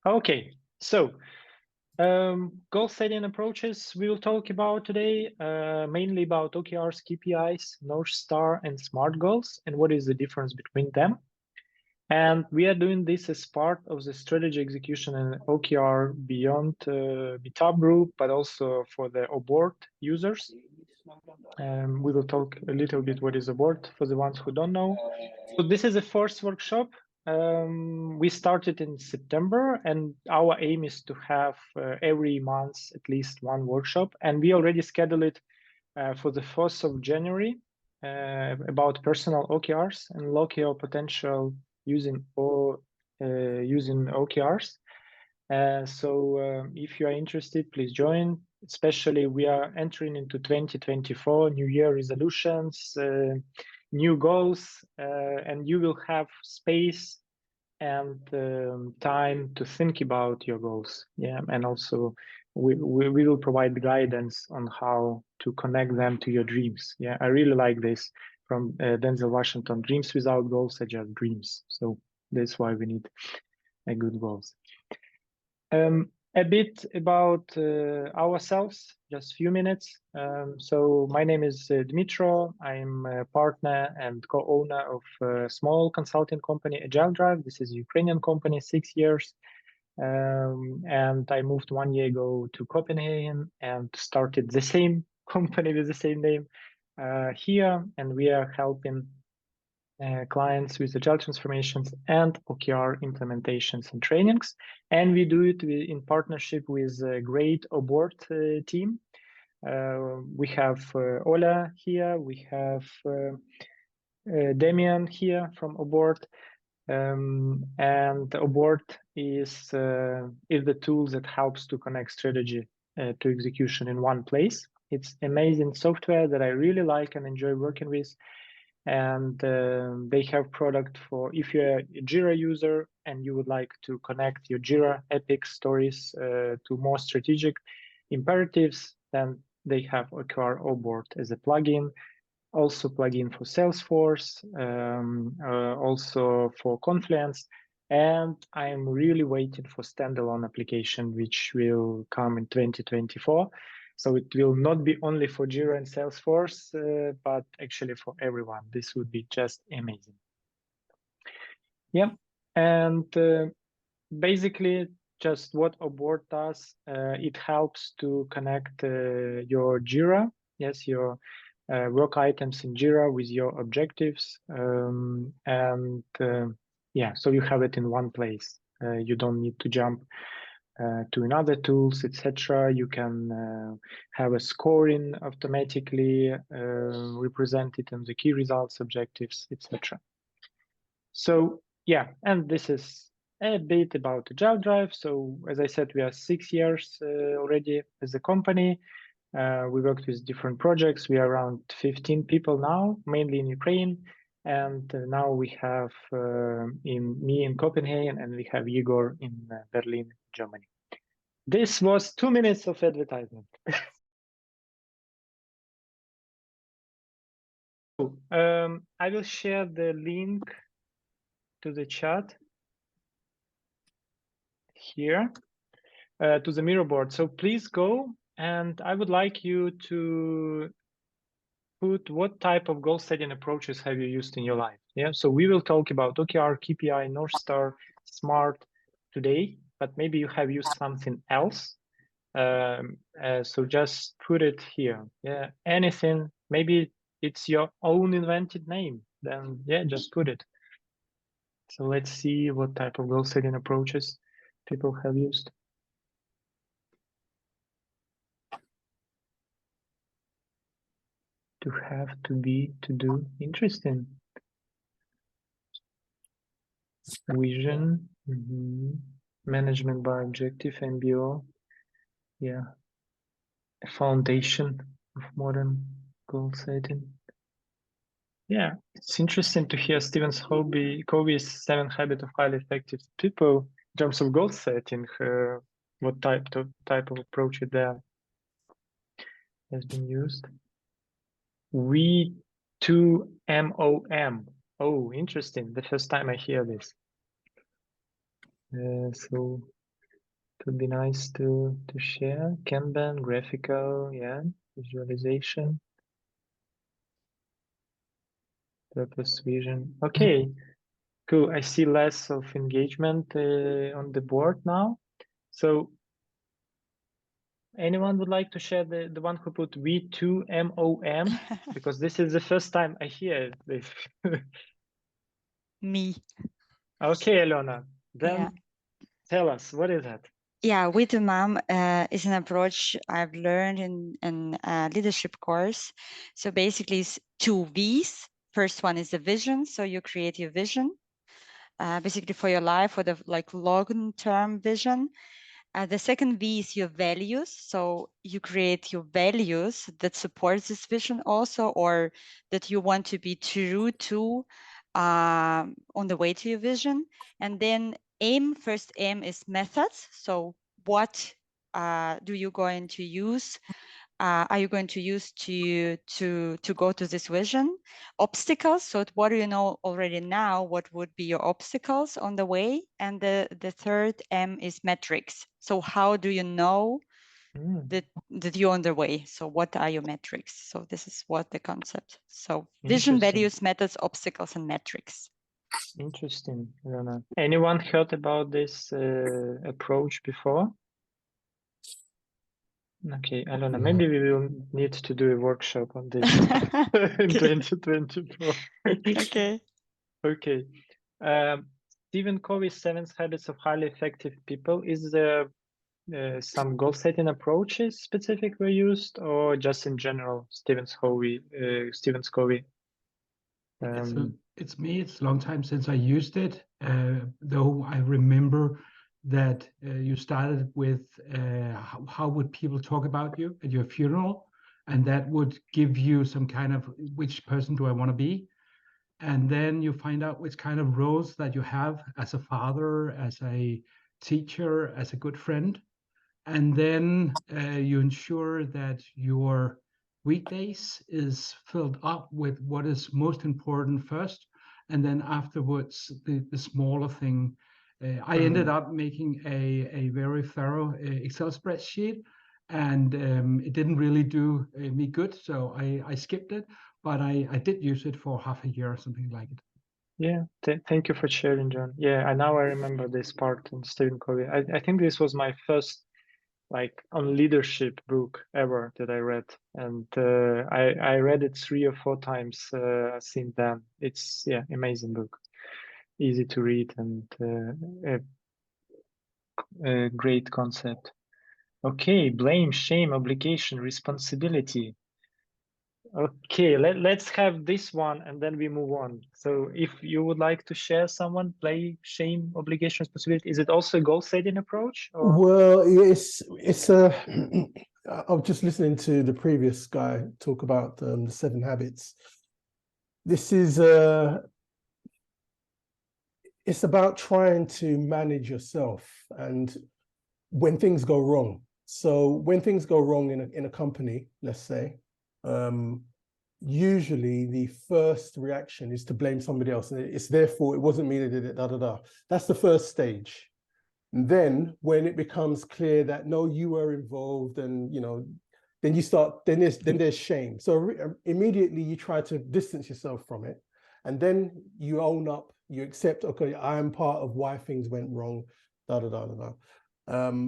Okay, so goal setting approaches we will talk about today, mainly about OKRs, KPIs, North Star, and SMART goals, and what is the difference between them. And we are doing this as part of the strategy execution and OKR beyond meetup group, but also for the Oboard users. We will talk a little bit what is Oboard for the ones who don't know. So this is the first workshop. We started in September, and our aim is to have every month at least one workshop. And we already scheduled it for the 1st of January about personal OKRs and lock your potential using OKRs. So if you are interested, please join. Especially we are entering into 2024, New Year resolutions, new goals, and you will have space and time to think about your goals. Yeah, and also we will provide guidance on how to connect them to your dreams. Yeah, I really like this from Denzel Washington. Dreams without goals are just dreams. So that's why we need a good goals. A bit about ourselves, just a few minutes. So my name is Dmitro. I'm a partner and co-owner of a small consulting company, Agile Drive. This is a Ukrainian company, 6 years. And I moved 1 year ago to Copenhagen and started the same company with the same name here. And we are helping clients with agile transformations and OKR implementations and trainings. And we do it in partnership with a great Oboard team. We have Ola here, we have Damian here from Oboard. And Oboard is the tool that helps to connect strategy to execution in one place. It's amazing software that I really like and enjoy working with. And they have product for if you're a Jira user and you would like to connect your Jira epic stories to more strategic imperatives, then they have OKR Board as a plugin, also plugin for Salesforce, also for Confluence. And I'm really waiting for standalone application, which will come in 2024. So it will not be only for Jira and Salesforce, but actually for everyone. This would be just amazing. Yeah, and basically just what Oboard does, it helps to connect your Jira, yes, your work items in Jira with your objectives. Yeah, so you have it in one place. You don't need to jump to another tools, etc. You can have a scoring automatically represented in the key results, objectives, etc. So yeah, and this is a bit about Agile Drive. So as I said, we are 6 years already as a company. We worked with different projects. We are around 15 people now, mainly in Ukraine. And now we have me in Copenhagen, and we have Igor in Berlin, Germany. This was 2 minutes of advertisement. I will share the link to the chat here to the Miro board. So please go, and I would like you to put what type of goal setting approaches have you used in your life. Yeah, so we will talk about OKR, KPI, North Star, SMART today, but maybe you have used something else. So just put it here. Yeah, anything, maybe it's your own invented name, then yeah, just put it. So let's see what type of goal setting approaches people have used. To have, to be, to do, interesting. Vision, management by objective, MBO, yeah, a foundation of modern goal setting. Yeah, it's interesting to hear Stephen Covey's 7 Habits of Highly Effective People in terms of goal setting. What type of approach there has been used? V2MOM. Oh, interesting. The first time I hear this. So would be nice to share. Kanban, graphical, yeah, visualization, purpose, vision. Okay, cool. I see less of engagement on the board now. So anyone would like to share the one who put V2MOM? Because this is the first time I hear this. Me. Okay, Alona, then Yeah. tell us, what is that? Yeah, V2MOM is an approach I've learned in a leadership course. So basically, it's two V's. First one is the vision. So you create your vision, basically for your life, for the like long-term vision. The second V is your values. So you create your values that supports this vision also, or that you want to be true to on the way to your vision. And then first M is methods. So what do you going to use? Are you going to use to go to this vision? Obstacles. So what do you know already now? What would be your obstacles on the way? And the third M is metrics. So how do you know that you're on the way? So what are your metrics? So this is what the concept. So vision, values, methods, obstacles, and metrics. Interesting, Alona. Anyone heard about this approach before? Okay, Alona, maybe we will need to do a workshop on this in 2024. Okay. Okay. Stephen Covey's 7 Habits of Highly Effective People. Is there some goal setting approaches specific were used, or just in general, Stephen Covey? It's me. It's a long time since I used it, though I remember that you started with how would people talk about you at your funeral, and that would give you some kind of which person do I want to be, and then you find out which kind of roles that you have as a father, as a teacher, as a good friend, and then you ensure that your weekdays is filled up with what is most important first, and then afterwards the smaller thing. I ended up making a very thorough Excel spreadsheet, and it didn't really do me good, so I skipped it, but I did use it for half a year or something like it. Yeah, thank you for sharing, John. Yeah, now I remember this part in Stephen Covey. I think this was my first like on leadership book ever that I read, and I read it 3 or 4 times since then. It's amazing book, easy to read, and a great concept. Okay, blame, shame, obligation, responsibility. Okay, let's have this one and then we move on. So if you would like to share someone, blame, shame, obligation, responsibility, is it also a goal setting approach? Or? Well, it's a. I was just listening to the previous guy talk about the 7 habits. This is it's about trying to manage yourself and when things go wrong. So when things go wrong in a company, let's say, usually the first reaction is to blame somebody else. It's their fault. It wasn't me that did it. Da da da. That's the first stage. And then when it becomes clear that no, you were involved, and then you start. Then there's shame. So immediately you try to distance yourself from it, and then you own up. You accept. Okay, I am part of why things went wrong. Da da da da da.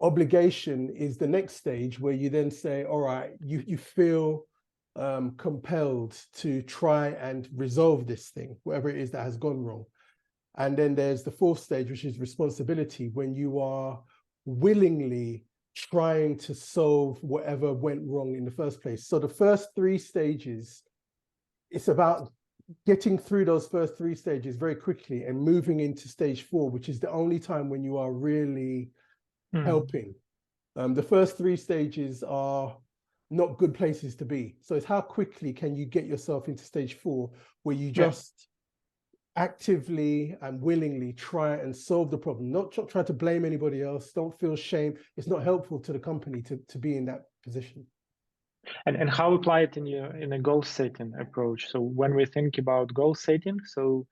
Obligation is the next stage where you then say, all right, you feel compelled to try and resolve this thing, whatever it is that has gone wrong. And then there's the 4th stage, which is responsibility, when you are willingly trying to solve whatever went wrong in the first place. So the first 3 stages, it's about getting through those first 3 stages very quickly and moving into stage 4, which is the only time when you are really helping. The first 3 stages are not good places to be. So it's how quickly can you get yourself into stage 4, where you just actively and willingly try and solve the problem, not try to blame anybody else. Don't feel shame. It's not helpful to the company to be in that position. And how apply it in a goal setting approach? So when we think about goal setting, so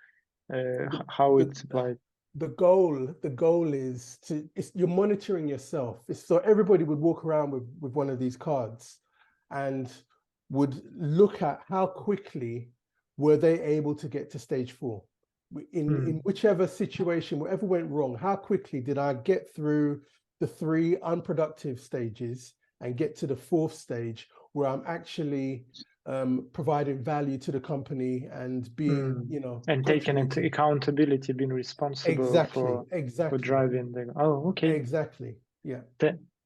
how it's applied? the goal is you're monitoring yourself. So everybody would walk around with one of these cards and would look at how quickly were they able to get to stage 4 in whichever situation, whatever went wrong. How quickly did I get through the 3 unproductive stages and get to the 4th stage where I'm actually providing value to the company and being, and taking accountability, being responsible for driving the. Oh, okay. Exactly. Yeah.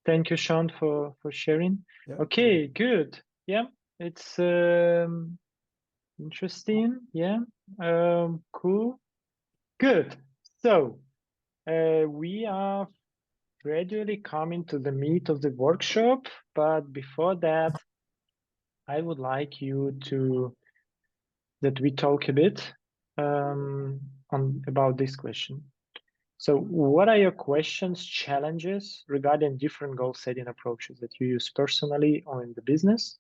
Thank you, Sean, for sharing. Yeah. Okay, good. Yeah, it's interesting. Yeah, cool. Good. So we are gradually coming to the meat of the workshop, but before that, I would like you that we talk a bit about this question. So what are your questions, challenges regarding different goal setting approaches that you use personally or in the business?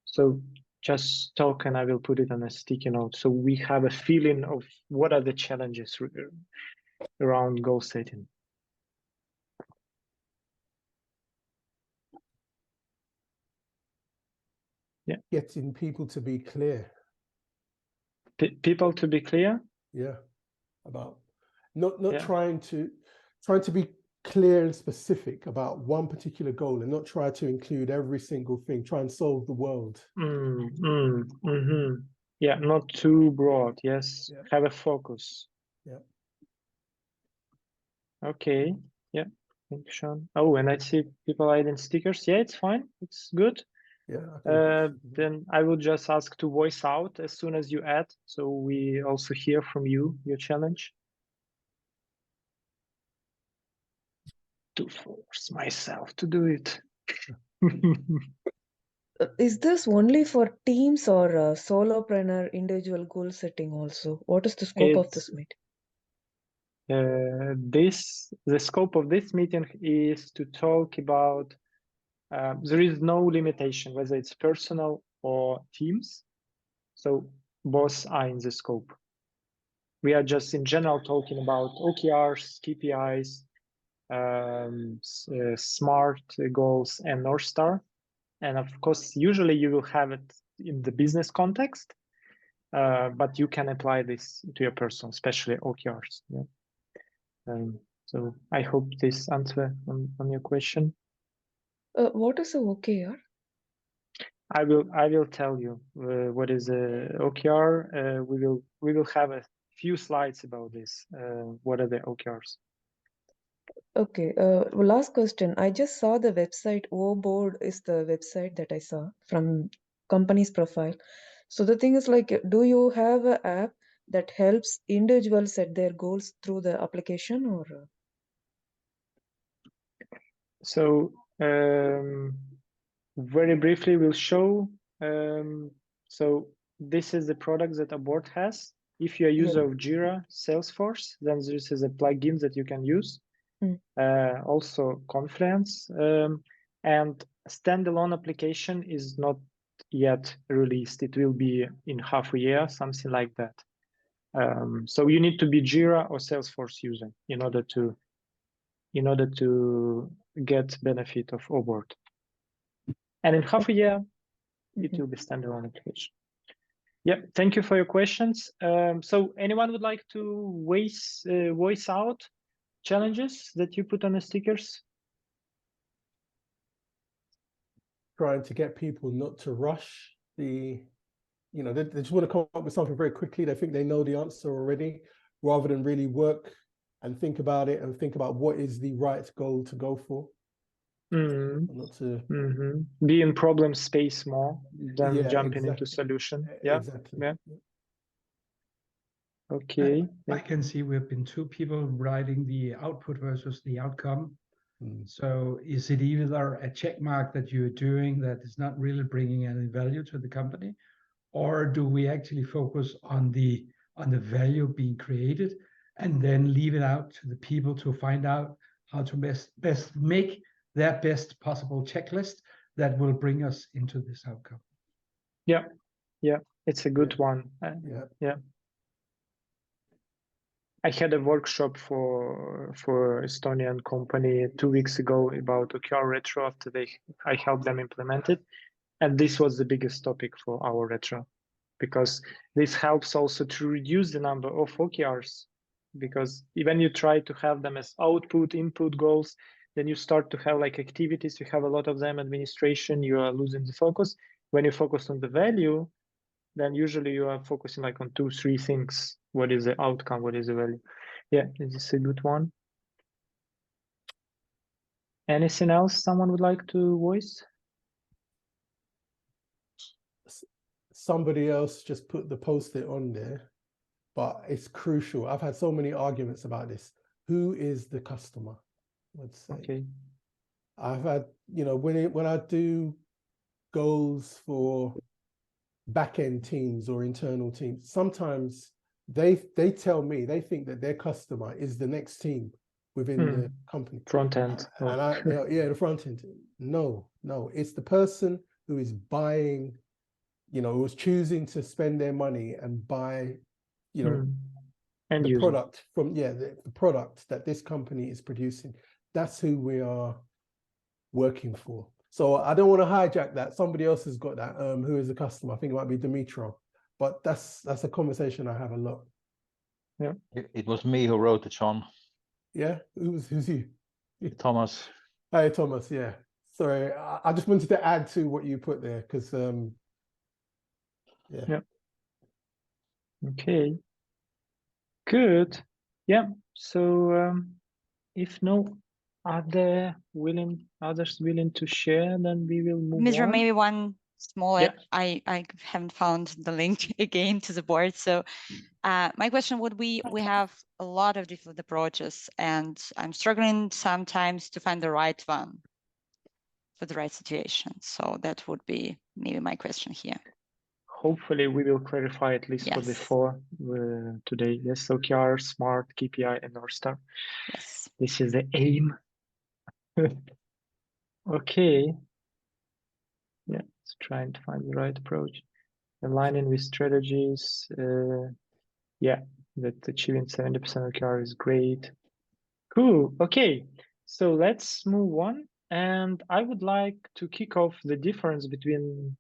So just talk and I will put it on a sticky note so we have a feeling of what are the challenges around goal setting. Yeah. Getting people to be clear. People to be clear? Yeah. About not trying to be clear and specific about one particular goal and not try to include every single thing, try and solve the world. Yeah, not too broad. Yes. Yeah. Have a focus. Yeah. Okay. Yeah. Thank you, Sean. Oh, and I see people adding stickers. Yeah, it's fine. It's good. Yeah. Then I will just ask to voice out as soon as you add, so we also hear from you, your challenge. To force myself to do it. Is this only for teams or solopreneur individual goal setting also? What is the scope of this meeting? The scope of this meeting is to talk about, there is no limitation whether it's personal or teams. So both are in the scope. We are just in general talking about OKRs, KPIs, SMART goals, and North Star. And of course, usually you will have it in the business context, but you can apply this to your personal, especially OKRs. Yeah. So I hope this answer on your question. What is an OKR? I will tell you what is a OKR. We will have a few slides about this. What are the OKRs? Okay. Last question. I just saw the website. Oboard is the website that I saw from company's profile. So the thing is, like, do you have an app that helps individuals set their goals through the application, or? So very briefly, we'll show. So this is the product that Oboard has. If you're a user of Jira, Salesforce, then this is a plugin that you can use. Also Confluence, and standalone application is not yet released. It will be in half a year, something like that. So you need to be Jira or Salesforce user in order to get benefit of Oboard. And in half a year, it will be standalone application. Yeah, thank you for your questions. So anyone would like to voice out challenges that you put on the stickers? Trying to get people not to rush they just want to come up with something very quickly. They think they know the answer already, rather than really work and think about it and think about what is the right goal to go for. Not to be in problem space more than jumping into solution. Yeah, exactly. Yeah. Okay. I can see we've been 2 people writing the output versus the outcome. So is it either a check mark that you're doing that is not really bringing any value to the company, or do we actually focus on the value being created and then leave it out to the people to find out how to best make their best possible checklist that will bring us into this outcome? Yeah, it's a good one. Yeah. I had a workshop for Estonian company 2 weeks ago about OKR retro after I helped them implement it. And this was the biggest topic for our retro, because this helps also to reduce the number of OKRs. Because when you try to have them as output, input goals, then you start to have like activities, you have a lot of them, administration, you are losing the focus. When you focus on the value, then usually you are focusing like on 2-3 things. What is the outcome? What is the value? Yeah, is this a good one? Anything else someone would like to voice? Somebody else just put the post-it on there, but it's crucial. I've had so many arguments about this. Who is the customer? Let's say. Okay. I've had, you know, when I do goals for back-end teams or internal teams, sometimes they tell me they think that their customer is the next team within the company. Front end. And the front end. No, it's the person who is buying, you know, who is choosing to spend their money and buy, you know, and the product from, the product that this company is producing. That's who we are working for. So I don't want to hijack that. Somebody else has got that. Who is the customer? I think it might be Dimitro, but that's a conversation I have a lot. Yeah, it was me who wrote it, Sean. Yeah, who's you? Thomas. Hey, Thomas. Yeah, sorry, I just wanted to add to what you put there because yeah. Okay. Good. Yeah. So if no others willing to share, then we will move Mitra, on. maybe one small, Yeah. I haven't found the link again to the board. So my question would be, we have a lot of different approaches and I'm struggling sometimes to find the right one for the right situation. So that would be maybe my question here. Hopefully we will clarify at least for the 4 today. Yes, OKR, SMART, KPI, and North Star. Yes. This is the aim. Okay. Yeah, let's try and find the right approach. Aligning with strategies. Yeah, that achieving 70% OKR is great. Cool. Okay, so let's move on. And I would like to kick off the difference between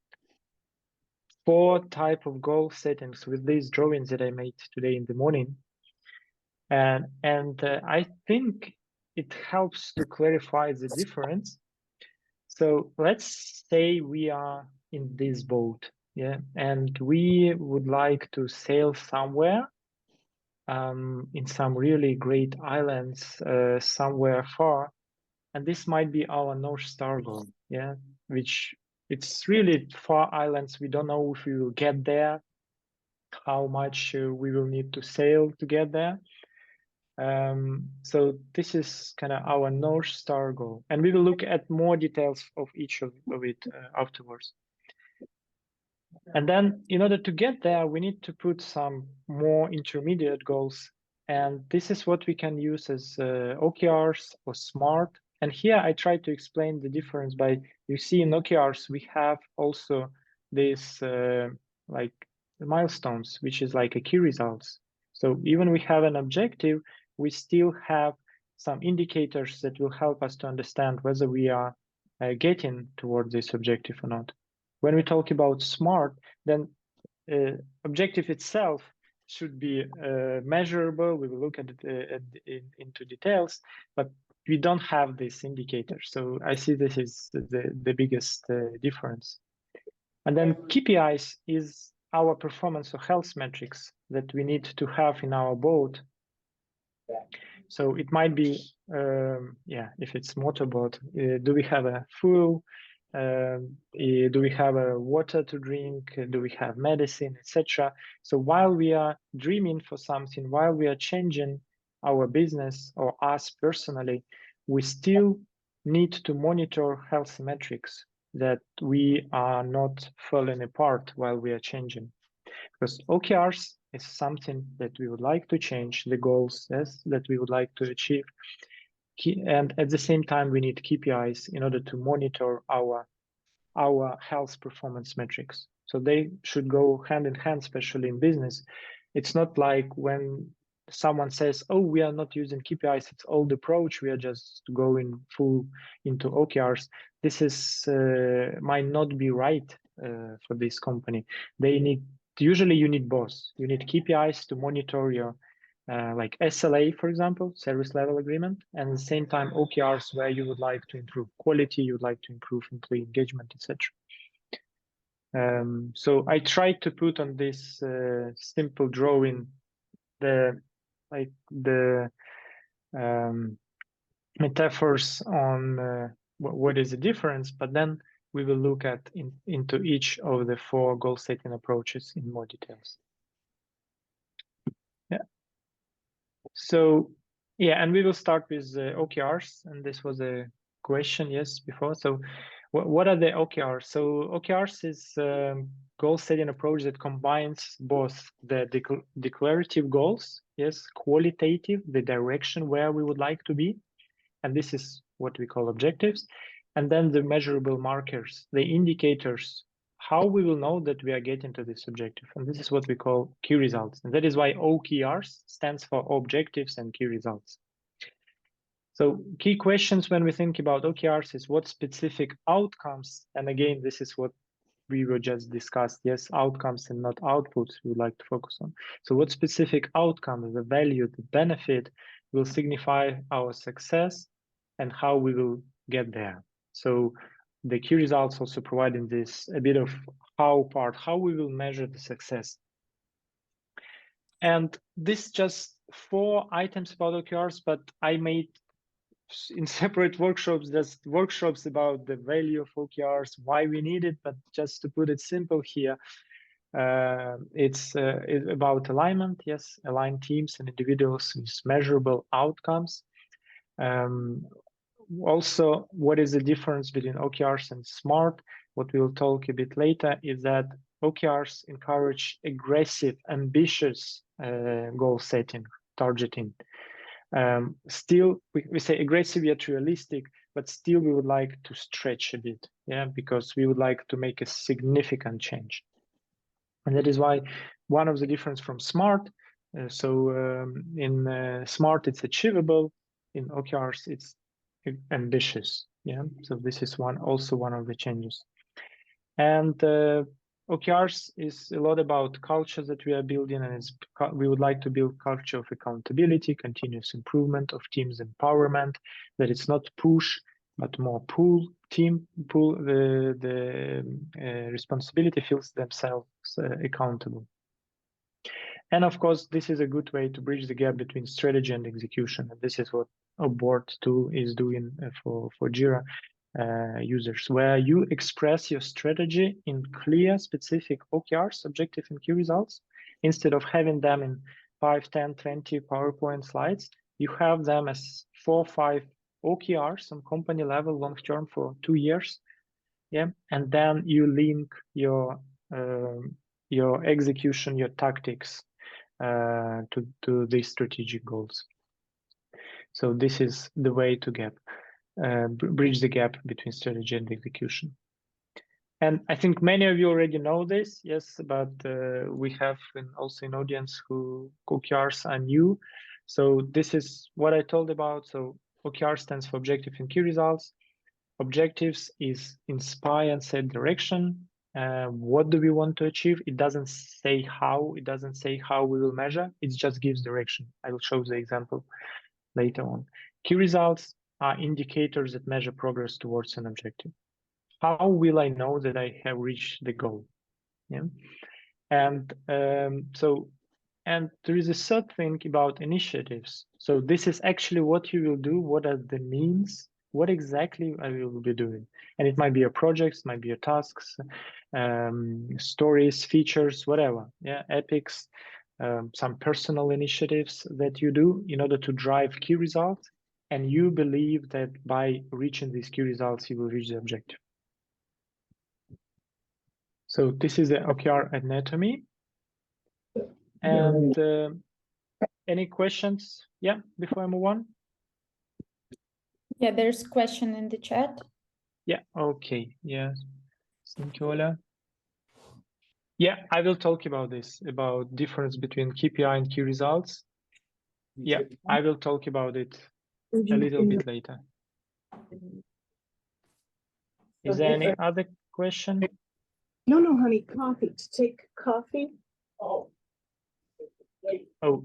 4 type of goal settings with these drawings that I made today in the morning. And I think it helps to clarify the difference. So let's say we are in this boat, yeah, and we would like to sail somewhere in some really great islands somewhere far, and this might be our North Star goal, yeah, which it's really far islands. We don't know if we will get there, how much we will need to sail to get there. So this is kind of our North Star goal, and we will look at more details of each of it afterwards. And then in order to get there, we need to put some more intermediate goals. And this is what we can use as OKRs or SMART. And here I try to explain the difference by, you see in OKRs, we have also this like milestones, which is like a key results. So even we have an objective, we still have some indicators that will help us to understand whether we are getting toward this objective or not. When we talk about SMART, then objective itself should be measurable. We will look at it into details, but we don't have this indicator. So I see this is the biggest difference. And then KPIs is our performance or health metrics that we need to have in our boat. So it might be, if it's motorboat, do we have a fuel? Do we have water to drink? Do we have medicine, etc.? So while we are dreaming for something, while we are changing our business or us personally, we still need to monitor health metrics that we are not falling apart while we are changing. Because OKRs is something that we would like to change, the goals that we would like to achieve. And at the same time, we need KPIs in order to monitor our health performance metrics. So they should go hand in hand, especially in business. It's not like when someone says, oh, we are not using KPIs, it's old approach, we are just going full into OKRs, this is might not be right for this company. Usually you need both. You need KPIs to monitor your like SLA, for example, service level agreement, and at the same time OKRs where you would like to improve quality, you would like to improve employee engagement, etc. So I tried to put on this simple drawing the metaphors on what is the difference, but then we will look at into each of the 4 goal setting approaches in more details. Yeah. So yeah, and we will start with OKRs, and this was a question, yes, before. So what are the OKRs? So OKRs is goal setting approach that combines both the declarative goals, yes, qualitative, the direction where we would like to be, and this is what we call objectives, and then the measurable markers, the indicators, how we will know that we are getting to this objective, and this is what we call key results, and that is why OKRs stands for objectives and key results. So key questions when we think about OKRs is what specific outcomes, and again, this is what we were just discussed, yes, outcomes and not outputs we would like to focus on. So what specific outcome, the value, the benefit will signify our success and how we will get there. So the key results also providing this a bit of how we will measure the success. And this just 4 items about OKRs, but I made in separate workshops, just workshops about the value of OKRs, why we need it, but just to put it simple here, it's about alignment, yes, align teams and individuals with measurable outcomes. Also, what is the difference between OKRs and SMART? What we'll talk a bit later is that OKRs encourage aggressive, ambitious goal setting, targeting. Still, we say aggressive yet realistic, but still we would like to stretch a bit, yeah, because we would like to make a significant change. And that is why one of the difference from SMART, in SMART it's achievable, in OKRs it's ambitious, yeah. So this is also one of the changes. And OKRs is a lot about culture that we are building, and we would like to build culture of accountability, continuous improvement, of teams empowerment, that it's not push, but more pull, team pull, the responsibility feels themselves accountable. And of course, this is a good way to bridge the gap between strategy and execution. And this is what Oboard tool is doing for Jira users, where you express your strategy in clear, specific OKRs, objective and key results. Instead of having them in 5, 10, 20 PowerPoint slides, you have them as 4 or 5 OKRs on company level, long term for 2 years. Yeah, and then you link your execution, your tactics to these strategic goals. So this is the way to bridge the gap between strategy and execution. And I think many of you already know this, yes, but we have also an audience who OKRs are new. So this is what I told about. So OKR stands for objective and key results. Objectives is inspire and set direction. What do we want to achieve? It doesn't say how. It doesn't say how we will measure. It just gives direction. I will show the example later on. Key results are indicators that measure progress towards an objective. How will I know that I have reached the goal? Yeah, and and there is a third thing about initiatives. So this is actually what you will do. What are the means? What exactly I will be doing? And it might be your projects, might be your tasks, stories, features, whatever. Yeah, epics, some personal initiatives that you do in order to drive key results. And you believe that by reaching these key results, you will reach the objective. So this is the OKR anatomy. And any questions? Yeah, before I move on? Yeah, there's a question in the chat. Yeah, okay, yes. Thank you, Ola. Yeah, I will talk about this, about difference between KPI and key results. Yeah, I will talk about it a little bit later. Is there any other question? No, honey, coffee. To take coffee. Oh,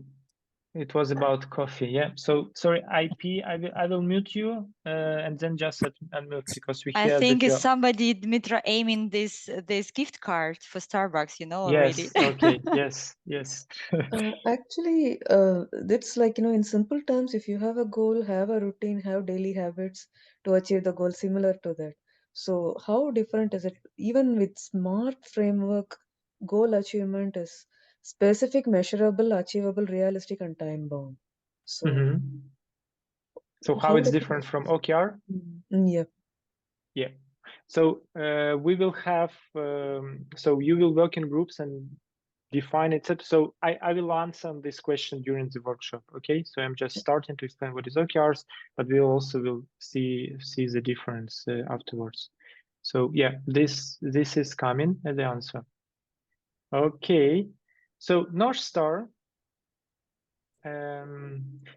it was about coffee. Yeah. So sorry, IP. I will mute you and then just unmute because we hear I think that it's somebody, Dmitra, aiming this gift card for Starbucks. You know already. Yes. Okay. Yes. Yes. Actually, it's like, in simple terms, if you have a goal, have a routine, have daily habits to achieve the goal similar to that. So how different is it? Even with SMART framework, goal achievement is specific, measurable, achievable, realistic, and time bound. So, So how it's different from OKR? Yeah. Yeah. So we will have, so you will work in groups and define it. So I will answer this question during the workshop. Okay. So I'm just starting to explain what is OKRs, but we also will see the difference afterwards. So yeah, this is coming as the answer. Okay. So North Star.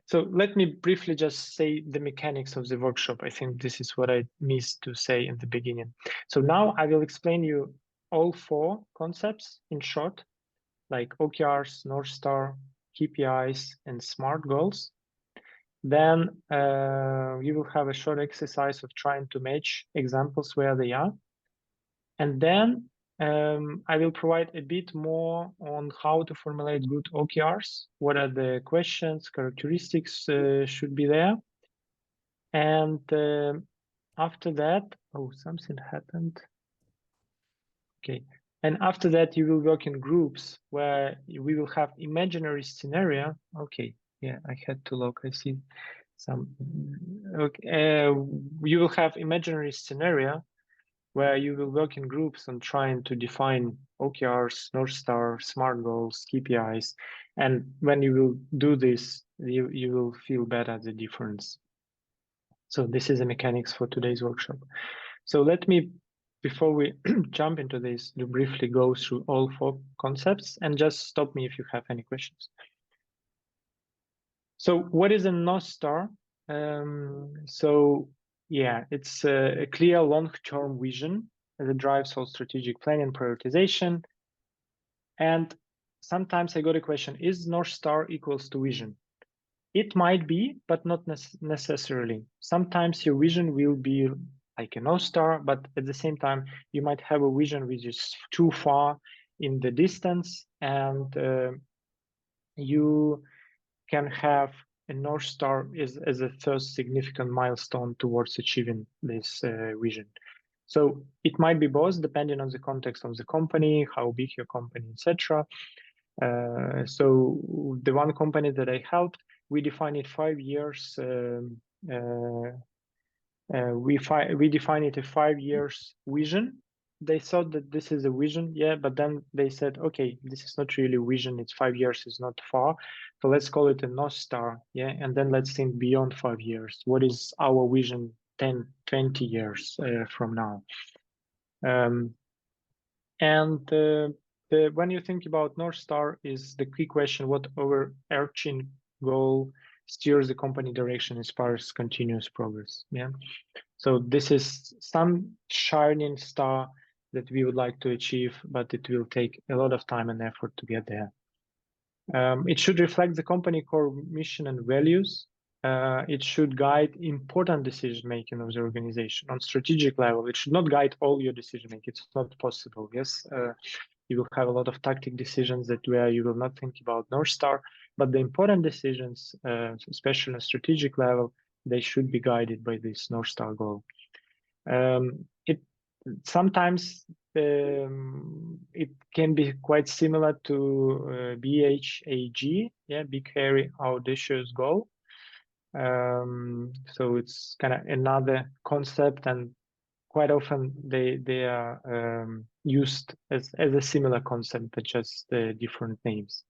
So let me briefly just say the mechanics of the workshop. I think this is what I missed to say in the beginning. So now I will explain you all 4 concepts in short, like OKRs, North Star, KPIs, and SMART goals. Then you will have a short exercise of trying to match examples where they are. And then I will provide a bit more on how to formulate good OKRs, what are the questions, characteristics should be there. And after that, oh, something happened. Okay. And after that, you will work in groups where we will have imaginary scenario. Okay. Yeah, I had to look. I see some. Okay. You will have imaginary scenario where you will work in groups on trying to define OKRs, North Star, SMART goals, KPIs. And when you will do this, you will feel better the difference. So this is the mechanics for today's workshop. So let me, before we jump into this, to briefly go through all 4 concepts and just stop me if you have any questions. So what is a North Star? So yeah, it's a clear long-term vision that drives all strategic planning and prioritization. And sometimes I got a question, is North Star equals to vision? It might be, but not necessarily. Sometimes your vision will be like a North Star, but at the same time, you might have a vision which is too far in the distance, and you can have a North Star as a first significant milestone towards achieving this vision. So it might be both, depending on the context of the company, how big your company, etc. So the one company that I helped, we defined it 5 years. We define it a 5 years vision. They thought that this is a vision, yeah, but then they said, okay, this is not really vision. It's 5 years, is not far. So let's call it a North Star, yeah, and then let's think beyond 5 years. What is our vision 10, 20 years from now? When you think about North Star, is the key question: what overarching goal steers the company direction as far as continuous progress? Yeah. So this is some shining star that we would like to achieve, but it will take a lot of time and effort to get there. It should reflect the company core mission and values. It should guide important decision-making of the organization on strategic level. It should not guide all your decision-making. It's not possible. Yes, you will have a lot of tactic decisions that where you will not think about North Star, but the important decisions, especially on a strategic level, they should be guided by this North Star goal. It sometimes it can be quite similar to BHAG, yeah, big, hairy, audacious goal. So it's kind of another concept, and quite often they are used as a similar concept, but just different names.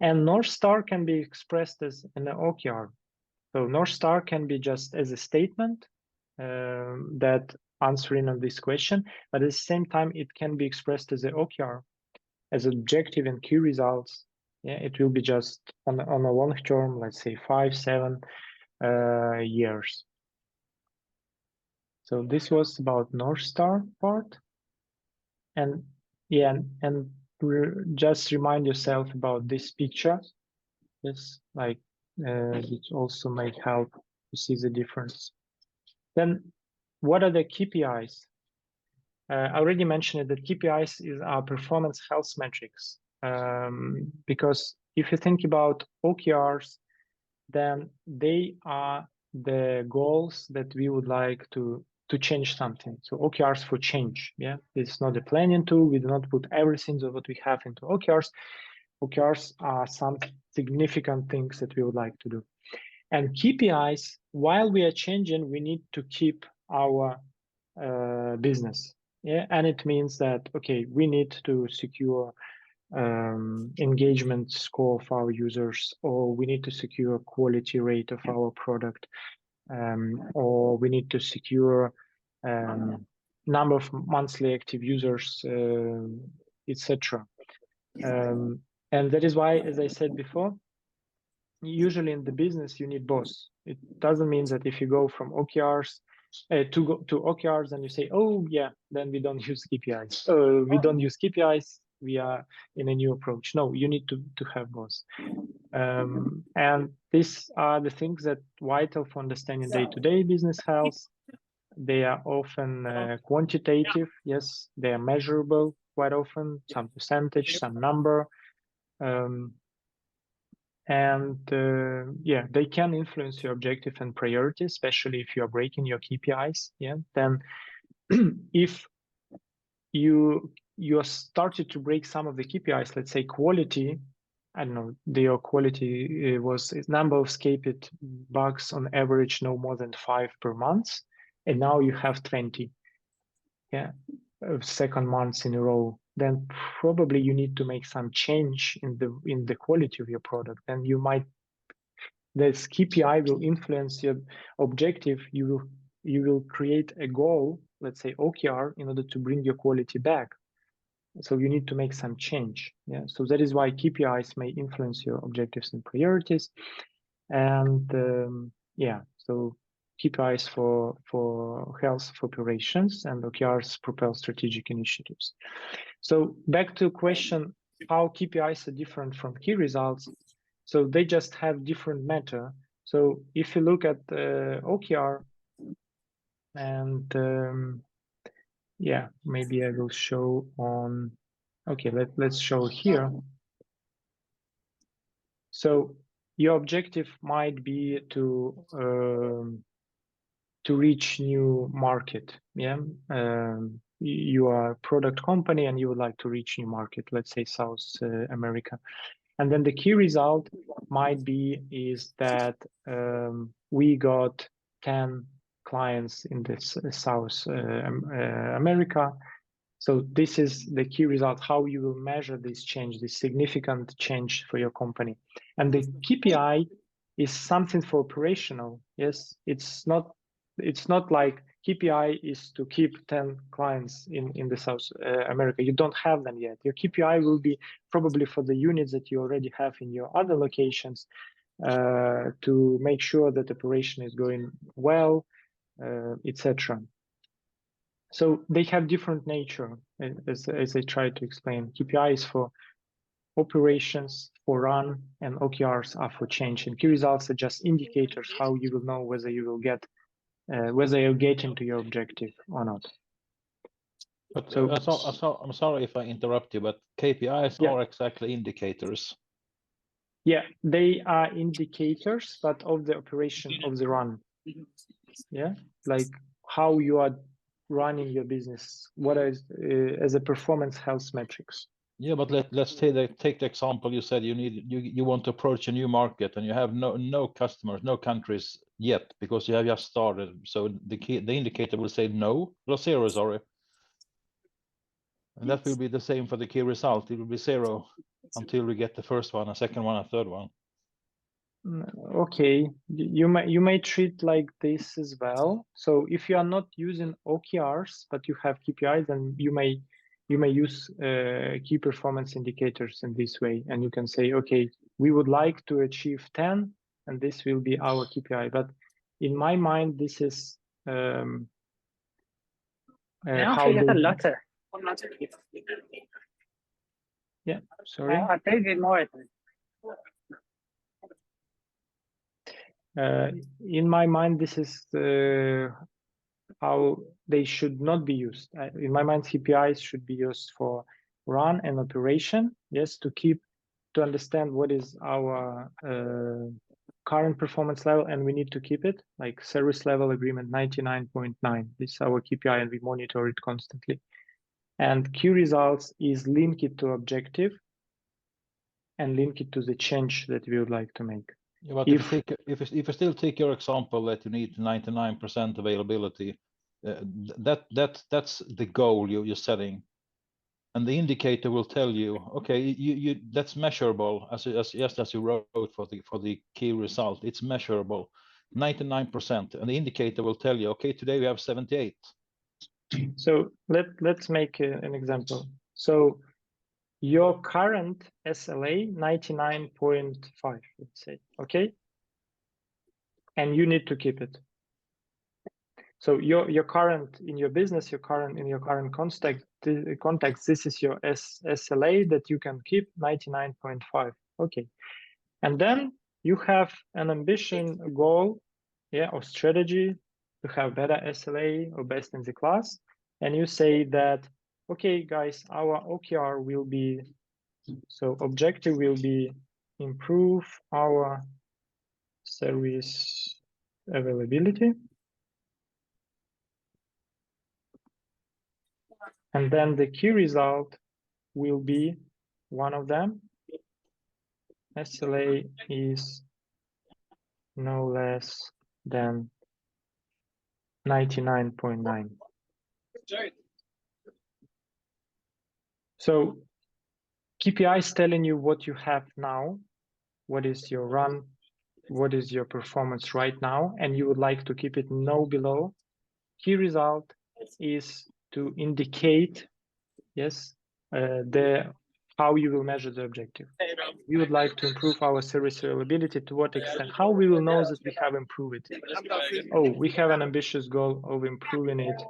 And North Star can be expressed as an OKR. So North Star can be just as a statement that answering on this question, but at the same time, it can be expressed as an OKR, as objective and key results, Yeah, it will be just on a long term, let's say 5-7 years. So this was about North Star part. And yeah, and just remind yourself about this picture. Yes, like it also may help to see the difference. Then what are the KPIs? I already mentioned that KPIs is our performance health metrics. Because if you think about OKRs, then they are the goals that we would like to change something. So OKRs for change. Yeah, it's not a planning tool. We do not put everything of what we have into OKRs. OKRs are some significant things that we would like to do. And KPIs, while we are changing, we need to keep our business. Yeah, and it means that, okay, we need to secure engagement score of our users, or we need to secure quality rate of our product, or we need to secure number of monthly active users, etc. And that is why, as I said before, usually in the business you need both. It doesn't mean that if you go from OKRs to OKRs and you say, oh yeah, then we don't use KPIs. We don't use KPIs. We are in a new approach. No, you need to have both. And these are the things that vital for understanding day-to-day business health. They are often quantitative. Yes, they are measurable quite often, some percentage, some number. Yeah, they can influence your objective and priority, especially if you are breaking your KPIs. Yeah, then if you are started to break some of the KPIs, let's say quality, I don't know, your quality was number of escaped bugs on average no more than 5 per month, and now you have 20. Yeah, second month in a row. Then probably you need to make some change in the quality of your product. And you might, this KPI will influence your objective. You will create a goal, let's say OKR, in order to bring your quality back. So you need to make some change. Yeah. So that is why KPIs may influence your objectives and priorities. And yeah, so KPIs for health of operations, and OKRs propel strategic initiatives. So back to question, how KPIs are different from key results. So they just have different meta. So if you look at OKR, and yeah, maybe I will show on, okay, let's show here. So your objective might be to reach new market. Yeah, you are a product company and you would like to reach new market, let's say South America. And then the key result might be is that we got 10 clients in this South America. So this is the key result, how you will measure this change, this significant change for your company. And the KPI is something for operational. Yes, it's not like KPI is to keep 10 clients in the South America. You don't have them yet. Your KPI will be probably for the units that you already have in your other locations, to make sure that operation is going well, etc. So they have different nature, as I tried to explain. KPI is for operations, for run, and OKRs are for change. And key results are just indicators how you will know whether you will get, whether you're getting to your objective or not. But So I'm sorry if I interrupt you, but KPIs yeah, are exactly indicators. yeah, they are indicators, but of the operation of the run. Yeah, like how you are running your business, what is as a performance health metrics. Yeah, but let's take the example. You said you want to approach a new market and you have no customers, no countries yet, because you have just started. So the indicator will say no, or 0, sorry. And that will be the same for the key result. It will be 0 until we get the first one, a second one, a third one. Okay, you may treat like this as well. So if you are not using OKRs, but you have KPIs, then you may you may use key performance indicators in this way, and you can say, okay, we would like to achieve 10, and this will be our KPI. But in my mind, this is how yeah, sorry. In my mind, this is how they should not be used. In my mind, KPIs should be used for run and operation, yes, to understand what is our current performance level, and we need to keep it, like service level agreement 99.9. This is our KPI, and we monitor it constantly. And key results is link it to objective and link it to the change that we would like to make. Yeah, but if you still take your example that you need 99% availability, that's the goal you're setting, and the indicator will tell you, okay, that's measurable as you wrote for the key result. It's measurable, 99%, and the indicator will tell you, okay, today we have 78. So let's make an example. So your current SLA 99.5, let's say, okay, and you need to keep it. So your current in your business, in your current context, this is your SLA that you can keep 99.5. Okay, and then you have an ambition, a goal, yeah, or strategy to have better SLA or best in the class, and you say that, okay, guys, our OKR will be, so objective will be improve our service availability. And then the key result will be one of them. SLA is no less than 99.9. So KPI is telling you what you have now, what is your run, what is your performance right now, and you would like to keep it no below. Key result is to indicate, yes, how you will measure the objective. We would like to improve our service availability. To what extent? How we will know that we have improved it? Oh, we have an ambitious goal of improving it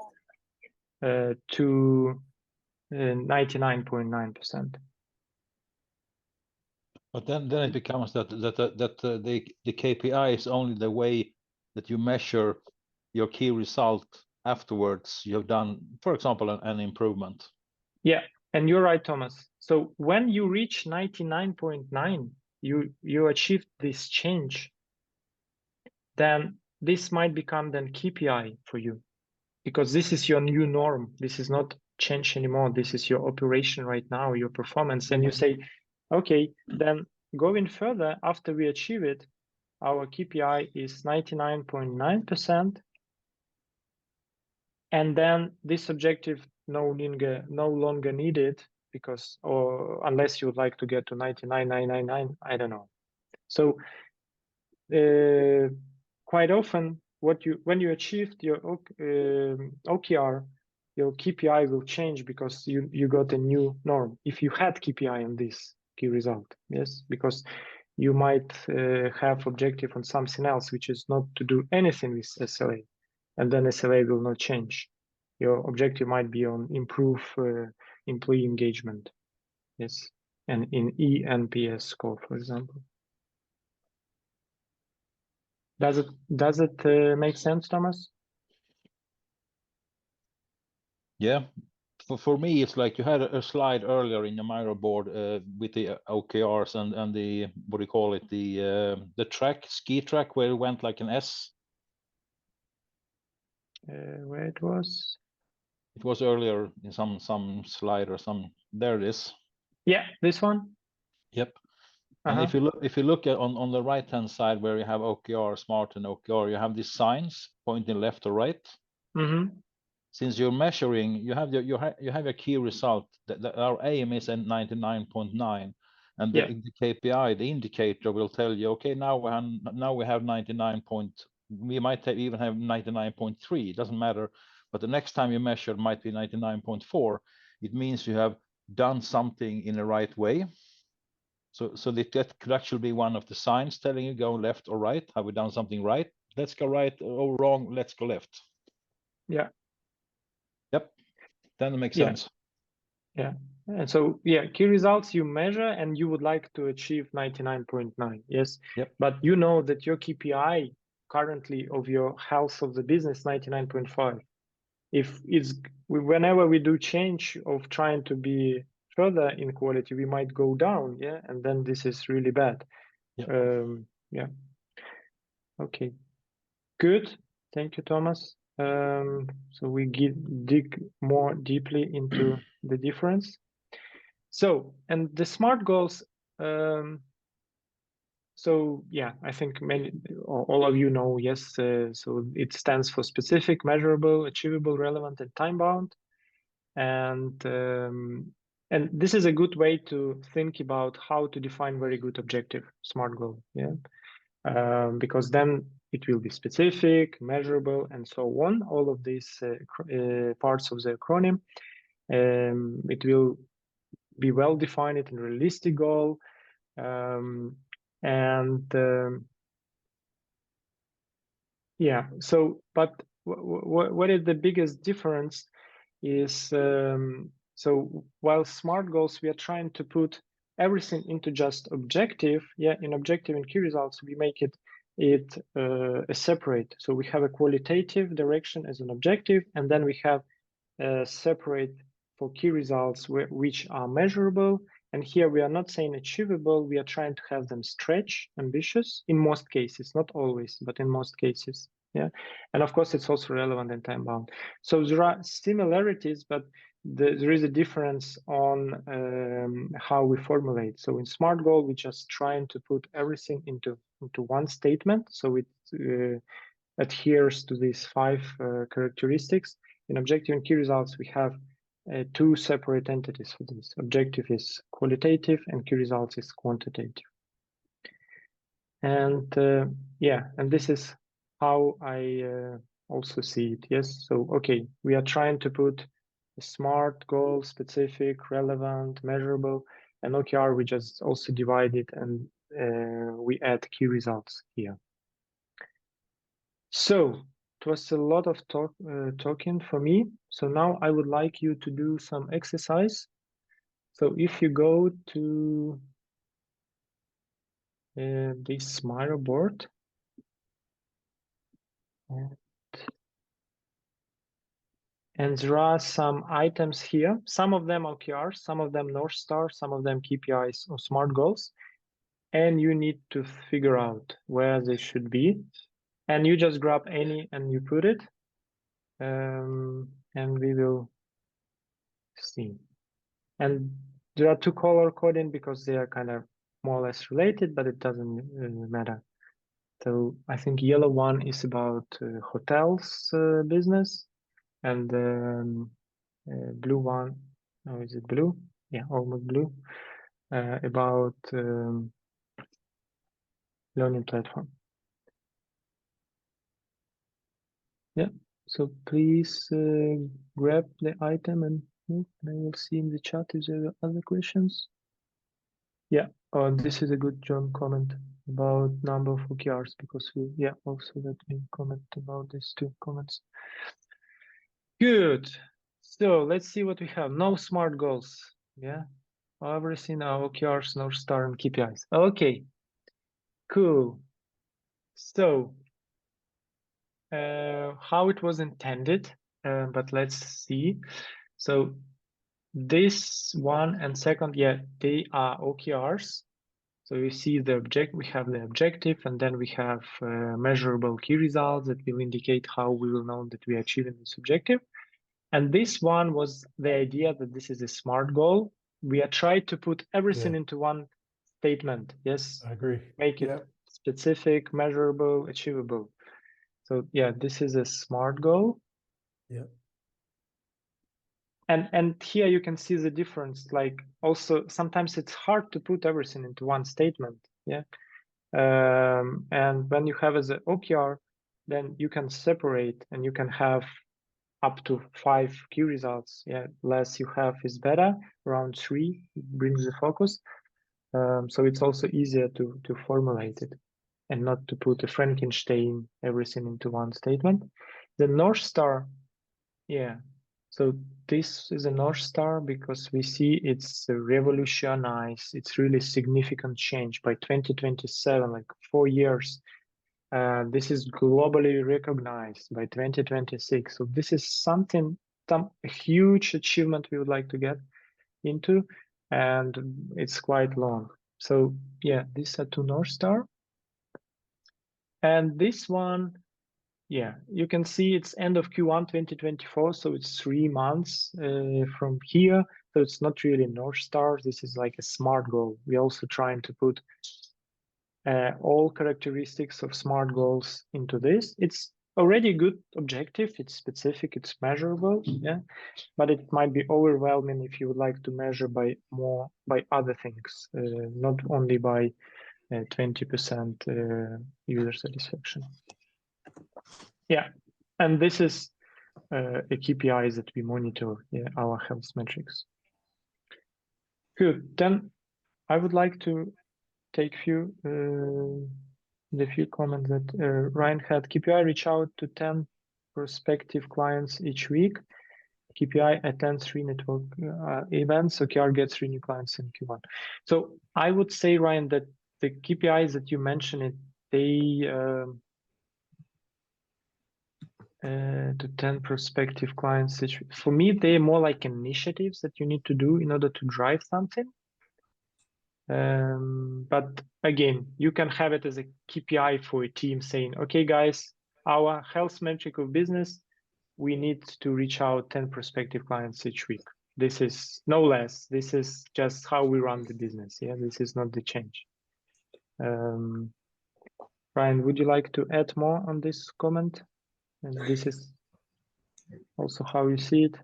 to 99.9%. But then it becomes that the KPI is only the way that you measure your key result afterwards. You've done, for example, an improvement. Yeah, and you're right, Thomas. So when you reach 99.9, you achieved this change, then this might become then KPI for you, because this is your new norm. This is not change anymore. This is your operation right now, your performance. And you say, okay, then going further, after we achieve it, our KPI is 99.9%. And then this objective no longer needed, because, or unless you would like to get to 99.999, I don't know. So quite often, when you achieved your OKR, your KPI will change because you got a new norm. If you had KPI on this key result, yes, because you might have objective on something else, which is not to do anything with SLA, and then SLA will not change. Your objective might be on improve employee engagement, yes, and in eNPS score, for example. Does it make sense, Thomas? Yeah, for me, it's like you had a slide earlier in the Miro board with the OKRs and the, what do you call it, the ski track where it went like an S. Where it was? It was earlier in some slide or some. There it is. Yeah, this one. Yep. And if you look at on the right hand side where you have OKR, Smart, and OKR, you have these signs pointing left or right. Mm-hmm. Since you're measuring, you have your key result. That our aim is at 99.9, and the KPI, the indicator, will tell you, okay, now we have 99. We might even have 99.3. It doesn't matter, but the next time you measure might be 99.4. it means you have done something in the right way. So that could actually be one of the signs telling you go left or right. Have we done something right? Let's go right, or wrong, let's go left. Yeah. Yep. Then it makes Yeah. sense. Yeah. And so, yeah, key results you measure and you would like to achieve 99.9. Yes. Yep. But you know that your KPI currently of your health of the business 99.5. If it's whenever we do change of trying to be further in quality, we might go down. Yeah. And then this is really bad. Yep. Yeah. Okay. Good. Thank you, Thomas. So we dig more deeply into the difference. So, and the SMART goals, so yeah, I think many, all of you know, yes, so it stands for specific, measurable, achievable, relevant, and time-bound. And this is a good way to think about how to define very good objective, SMART goal, yeah? Because then it will be specific, measurable, and so on, all of these parts of the acronym. It will be well defined and realistic goal, yeah. So, but what is the biggest difference is so while SMART goals we are trying to put everything into just objective. Yeah, in objective and key results we make it a separate. So we have a qualitative direction as an objective, and then we have a separate for key results which are measurable. And here we are not saying achievable, we are trying to have them stretch, ambitious, in most cases, not always, but in most cases. Yeah, and of course it's also relevant and time bound. So there are similarities, but there is a difference on how we formulate. So in SMART goal, we're just trying to put everything into one statement, so it adheres to these 5 characteristics. In objective and key results, we have 2 separate entities for this. Objective is qualitative and key results is quantitative. And yeah, and this is how I also see it. Yes, so okay, we are trying to put a SMART goal, specific, relevant, measurable, and OKR we just also divide it and we add key results here. So it was a lot of talking for me. So now I would like you to do some exercise. So if you go to this Miro board, and there are some items here. Some of them OKRs, some of them North Star, some of them KPIs or SMART goals. And you need to figure out where they should be. And you just grab any and you put it. And we will see. And there are 2 color coding because they are kind of more or less related, but it doesn't matter. So I think yellow one is about hotels business, and blue one, oh, is it blue? Yeah, almost blue, about learning platform. Yeah, so please grab the item and I will see in the chat if there are other questions. Yeah, this is a good John comment about number of OKRs, because yeah, also let me comment about these 2 comments. Good. So let's see what we have. No SMART goals. Yeah, everything are OKRs, North Star, and KPIs. Okay, cool. So how it was intended, but let's see. So this one and second, yeah, they are OKRs. So you see the we have the objective, and then we have measurable key results that will indicate how we will know that we are achieving this objective. And this one was the idea that this is a SMART goal. We are trying to put everything into one statement. Yes, I agree. Make it specific, measurable, achievable. So yeah, this is a SMART goal. Yeah. And here you can see the difference. Like also sometimes it's hard to put everything into one statement. Yeah. And when you have as an OKR, then you can separate and you can have up to 5 key results. Yeah, less you have is better. Around 3 brings the focus. So it's also easier to formulate it and not to put a Frankenstein everything into one statement. The North Star, yeah. So this is a North Star because we see it's revolutionized. It's really significant change by 2027, like 4 years. This is globally recognized by 2026. So this is something, a huge achievement we would like to get into, and it's quite long. So yeah, these are 2 North Star. And this one, yeah, you can see it's end of Q1 2024, so it's 3 months from here. So it's not really North Star. This is like a SMART goal. We're also trying to put all characteristics of SMART goals into this. It's already a good objective. It's specific, it's measurable, yeah. But it might be overwhelming if you would like to measure by other things, not only by 20% user satisfaction. Yeah, and this is a KPIs that we monitor, yeah, our health metrics. Good. Then I would like to take the few comments that Ryan had. KPI reach out to 10 prospective clients each week. KPI attend 3 network events. OKR gets 3 new clients in Q1. So I would say, Ryan, that the KPIs that you mentioned, they to 10 prospective clients. For me, they're more like initiatives that you need to do in order to drive something. But again, you can have it as a KPI for a team saying, okay, guys, our health metric of business, we need to reach out 10 prospective clients each week. This is no less. This is just how we run the business. Yeah, this is not the change. Ryan, would you like to add more on this comment? And this is also how you see it.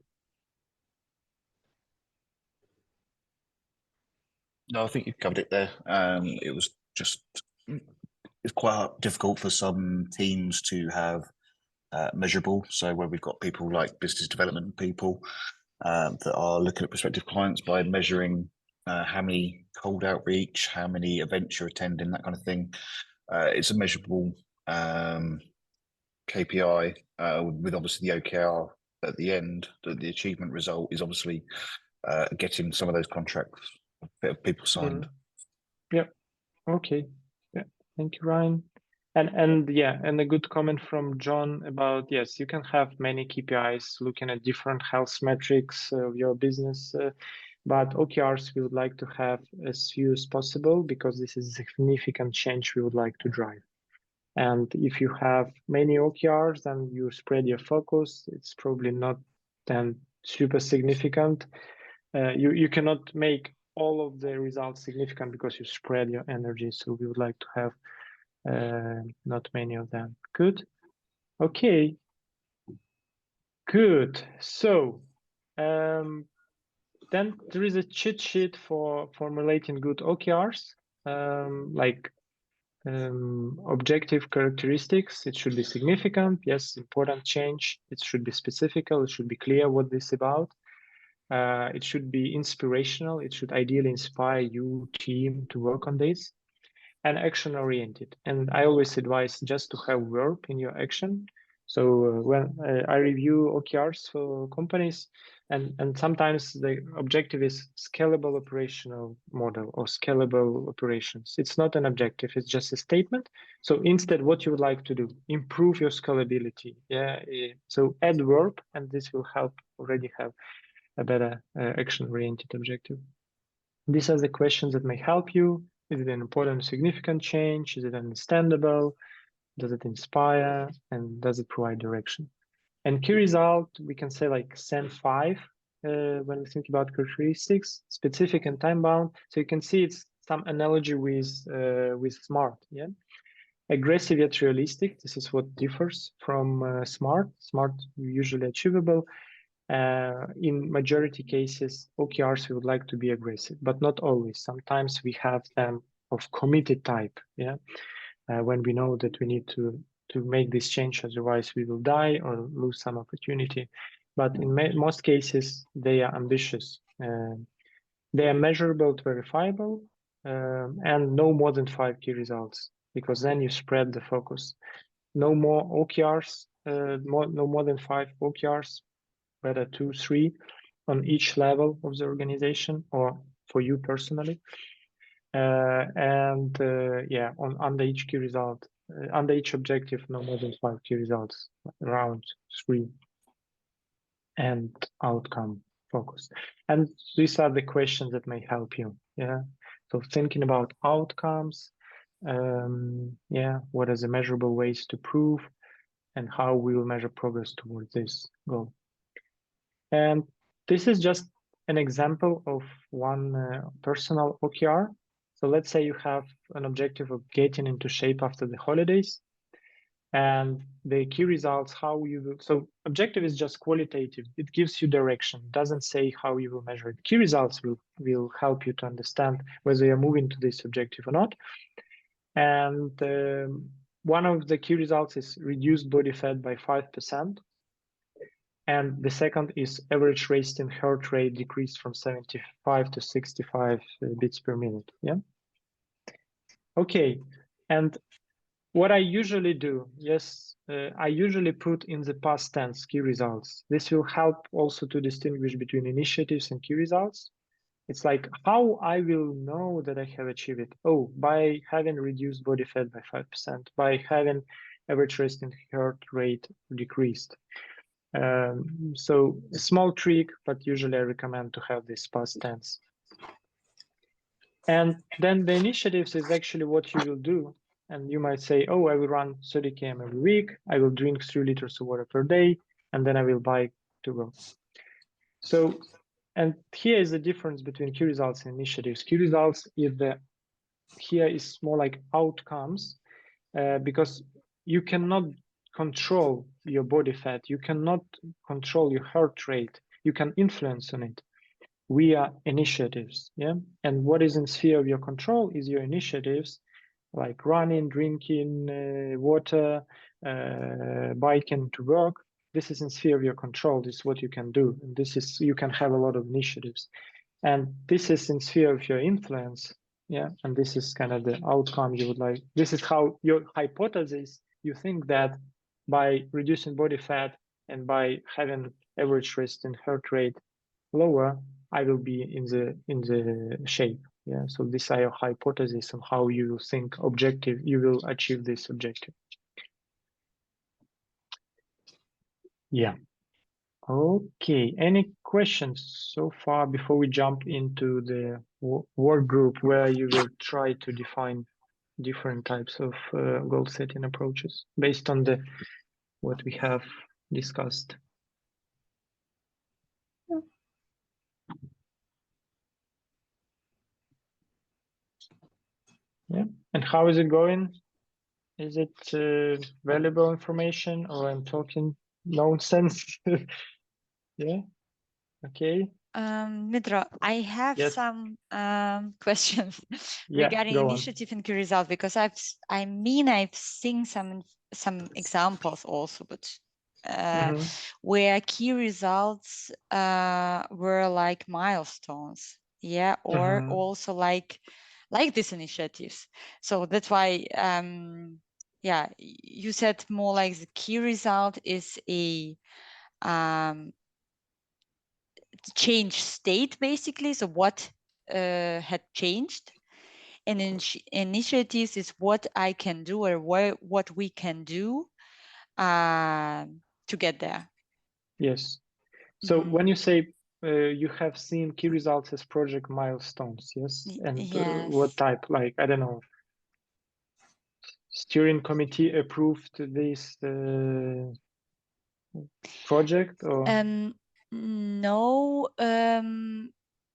No, I think you've covered it there. It was just, it's quite difficult for some teams to have measurable. So where we've got people like business development people that are looking at prospective clients by measuring how many cold outreach, how many events you're attending, that kind of thing. It's a measurable KPI with obviously the OKR at the end. The achievement result is obviously getting some of those contracts of people signed. Yeah. Okay. Yeah. Thank you, Ryan. And yeah, and a good comment from John about, yes, you can have many KPIs looking at different health metrics of your business, but OKRs we would like to have as few as possible because this is a significant change we would like to drive. And if you have many OKRs and you spread your focus, it's probably not then super significant. You cannot make all of the results significant because you spread your energy. So we would like to have not many of them. Good. Okay. Good. So then there is a cheat sheet for formulating good OKRs, like objective characteristics. It should be significant. Yes, important change. It should be specific. It should be clear what this is about. It should be inspirational. It should ideally inspire you, team, to work on this. And action-oriented. And I always advise just to have verb in your action. So when I review OKRs for companies, and sometimes the objective is scalable operational model or scalable operations. It's not an objective, it's just a statement. So instead, what you would like to do, improve your scalability. Yeah. So add verb, and this will help already have a better action-oriented objective. These are the questions that may help you. Is it an important, significant change? Is it understandable? Does it inspire? And does it provide direction? And key result, we can say like send 5 when we think about characteristics, specific and time bound. So you can see it's some analogy with SMART. Yeah, aggressive yet realistic. This is what differs from SMART. SMART usually achievable. In majority cases, OKRs we would like to be aggressive, but not always. Sometimes we have them of committed type, yeah, when we know that we need to to make this change, otherwise we will die or lose some opportunity. But in most cases, they are ambitious. They are measurable, verifiable, and no more than 5 key results, because then you spread the focus. No more OKRs, no more than 5 OKRs, better 2, 3 on each level of the organization or for you personally. Yeah, under each key result, under each objective, no more than 5 key results, around 3, and outcome focus. And these are the questions that may help you. Yeah, so thinking about outcomes, yeah, what are the measurable ways to prove, and how we will measure progress towards this goal. And this is just an example of one personal OKR. So let's say you have an objective of getting into shape after the holidays, and the key results, how you will, so objective is just qualitative. It gives you direction, doesn't say how you will measure it. Key results will help you to understand whether you're moving to this objective or not. And one of the key results is reduced body fat by 5%. And the second is average resting heart rate decreased from 75 to 65 beats per minute. Yeah. Okay. And what I usually do, yes, I usually put in the past tense key results. This will help also to distinguish between initiatives and key results. It's like how I will know that I have achieved it. Oh, by having reduced body fat by 5%, by having average resting heart rate decreased. So a small trick, but usually I recommend to have this past tense. And then the initiatives is actually what you will do. And you might say, oh, I will run 30 km every week. I will drink 3 liters of water per day, and then I will bike to go. So, and here is the difference between key results and initiatives. Key results is here is more like outcomes, because you cannot control your body fat. You cannot control your heart rate. You can influence on it. We are initiatives, yeah? And what is in sphere of your control is your initiatives, like running, drinking water, biking to work. This is in sphere of your control. This is what you can do. And this is, you can have a lot of initiatives. And this is in sphere of your influence, yeah? And this is kind of the outcome you would like. This is how your hypothesis, you think that by reducing body fat and by having average resting heart rate lower, I will be in the shape. Yeah, so these are your hypotheses on how you think objective, you will achieve this objective. Yeah. Okay, any questions so far before we jump into the work group where you will try to define different types of goal setting approaches based on what we have discussed? Yeah, and how is it going? Is it valuable information, or I'm talking nonsense? Yeah, okay. Mitra, I have some questions regarding initiative and key result, because I've seen some examples also, but where key results were like milestones, yeah, or also like these initiatives. So that's why, yeah, you said more like the key result is a change state, basically. So what had changed, and initiatives is what I can do, or what we can do to get there. Yes. So when you say you have seen key results as project milestones, yes? And what type? Like, I don't know, steering committee approved this project, or? No,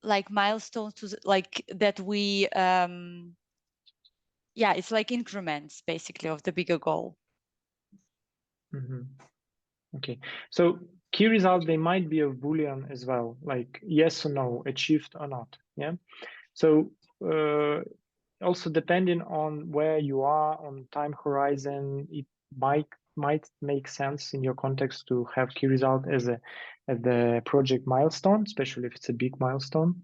like milestones to like that we yeah, it's like increments basically of the bigger goal. Okay, so key results, they might be of Boolean as well, like yes or no, achieved or not. Yeah, so also depending on where you are on time horizon, might make sense in your context to have key result as the project milestone, especially if it's a big milestone.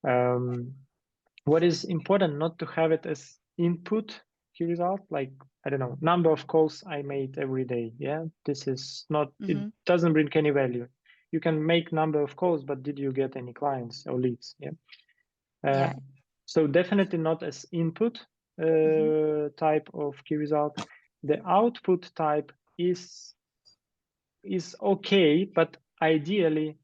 What is important, not to have it as input key result, like, I don't know, number of calls I made every day. Yeah, this is not, it doesn't bring any value. You can make number of calls, but did you get any clients or leads? Yeah. So definitely not as input type of key result. The output type is okay, but ideally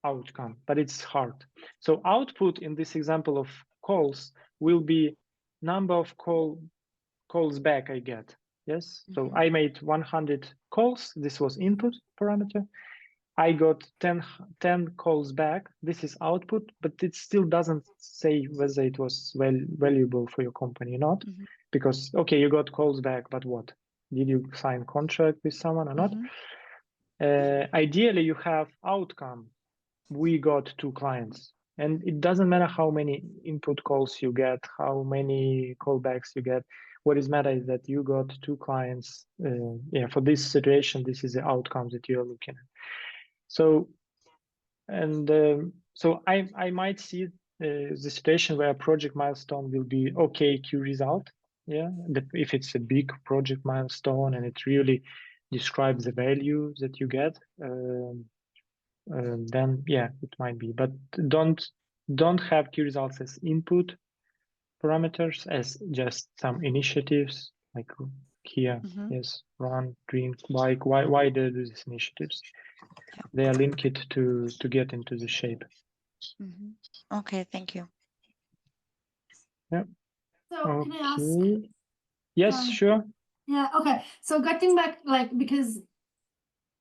outcome, but it's hard. So output in this example of calls will be number of calls back I get. Yes, so I made 100 calls. This was input parameter. I got 10 calls back. This is output, but it still doesn't say whether it was valuable for your company or not. Because, okay, you got calls back, but what? Did you sign contract with someone or not? Ideally, you have outcome. We got 2 clients. And it doesn't matter how many input calls you get, how many callbacks you get. What is matter is that you got 2 clients. For this situation, this is the outcomes that you're looking at. So, so I might see the situation where a project milestone will be okay key result. Yeah, if it's a big project milestone and it really describes the value that you get, then yeah, it might be. But don't have key results as input parameters, as just some initiatives like here. Yes, run, drink, bike. Why do these initiatives? They are linked to get into the shape. Okay, thank you. Yeah. So can I ask? Yes, sure. Yeah. Okay. So getting back, like, because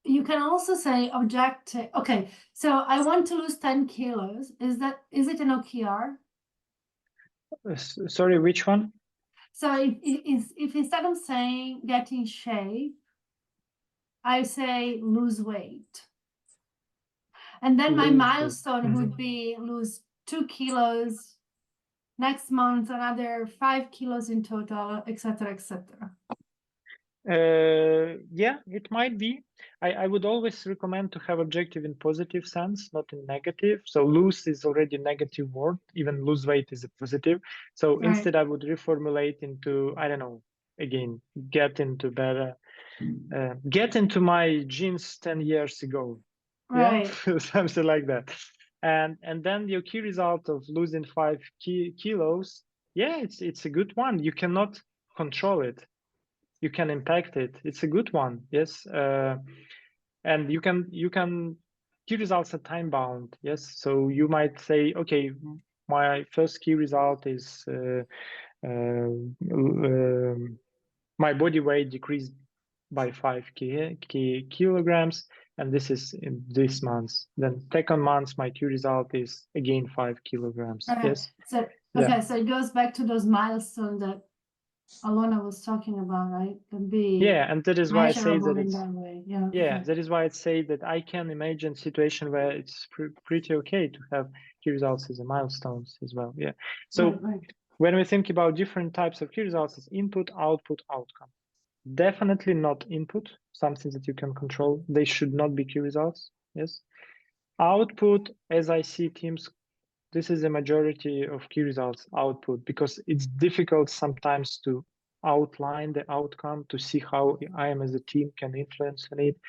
you can also say objective. Okay. So I want to lose 10 kilos. Is it an OKR? Sorry, which one? So if instead of saying get in shape, I say lose weight. And then my milestone would be lose 2 kilos, next month another 5 kilos in total, etc., etc. Yeah, it might be. I would always recommend to have objective in positive sense, not in negative. So lose is already a negative word. Even lose weight is a positive. So instead, I would reformulate into, I don't know, again, get into better, get into my jeans 10 years ago. Right. Yeah, something like that. And then your key result of losing 5 kilos, yeah, it's a good one. You cannot control it. You can impact it. It's a good one, yes. And you can key results are time bound, yes. So you might say, okay, my first key result is my body weight decreased by 5 kilograms, and this is in this month. Then second month, my key result is again 5 kilograms. Yes. So okay, so it goes back to those milestones that Alona was talking about, right? Can be and that is why I say that it's that that is why I say that I can imagine situation where it's pretty okay to have key results as a milestones as well. Yeah. So when we think about different types of key results, as input, output, outcome. Definitely not input, something that you can control. They should not be key results. Yes. Output, as I see teams, this is the majority of key results output, because it's difficult sometimes to outline the outcome, to see how I am as a team can influence on it.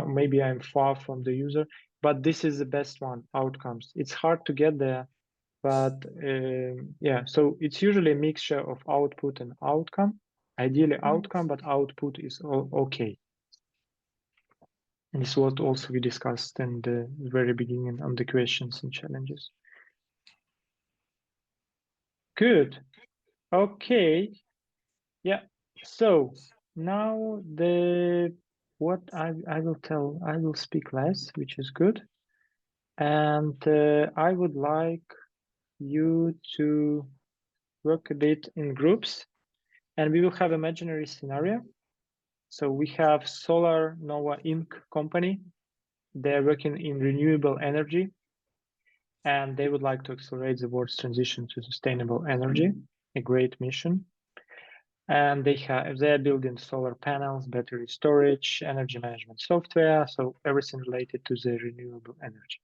Maybe I'm far from the user, but this is the best one, outcomes. It's hard to get there, but yeah, so it's usually a mixture of output and outcome. Ideally outcome, but output is okay. And this is what also we discussed in the very beginning on the questions and challenges. Good. Okay. Yeah. So now what I will speak less, which is good. And I would like you to work a bit in groups, and we will have imaginary scenario. So we have Solar Nova Inc. company. They're working in renewable energy, and they would like to accelerate the world's transition to sustainable energy, a great mission. And they are building solar panels, battery storage, energy management software, so everything related to the renewable energy.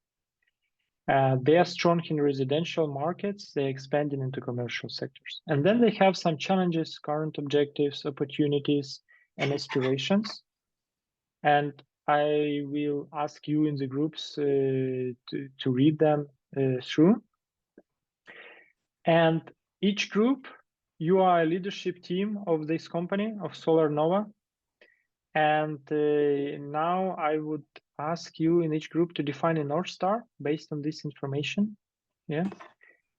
They are strong in residential markets. They're expanding into commercial sectors. And then they have some challenges, current objectives, opportunities, and aspirations. And I will ask you in the groups to read them through. And each group, you are a leadership team of this company, of SolarNova. And now I would ask you in each group to define a North Star based on this information. Yeah.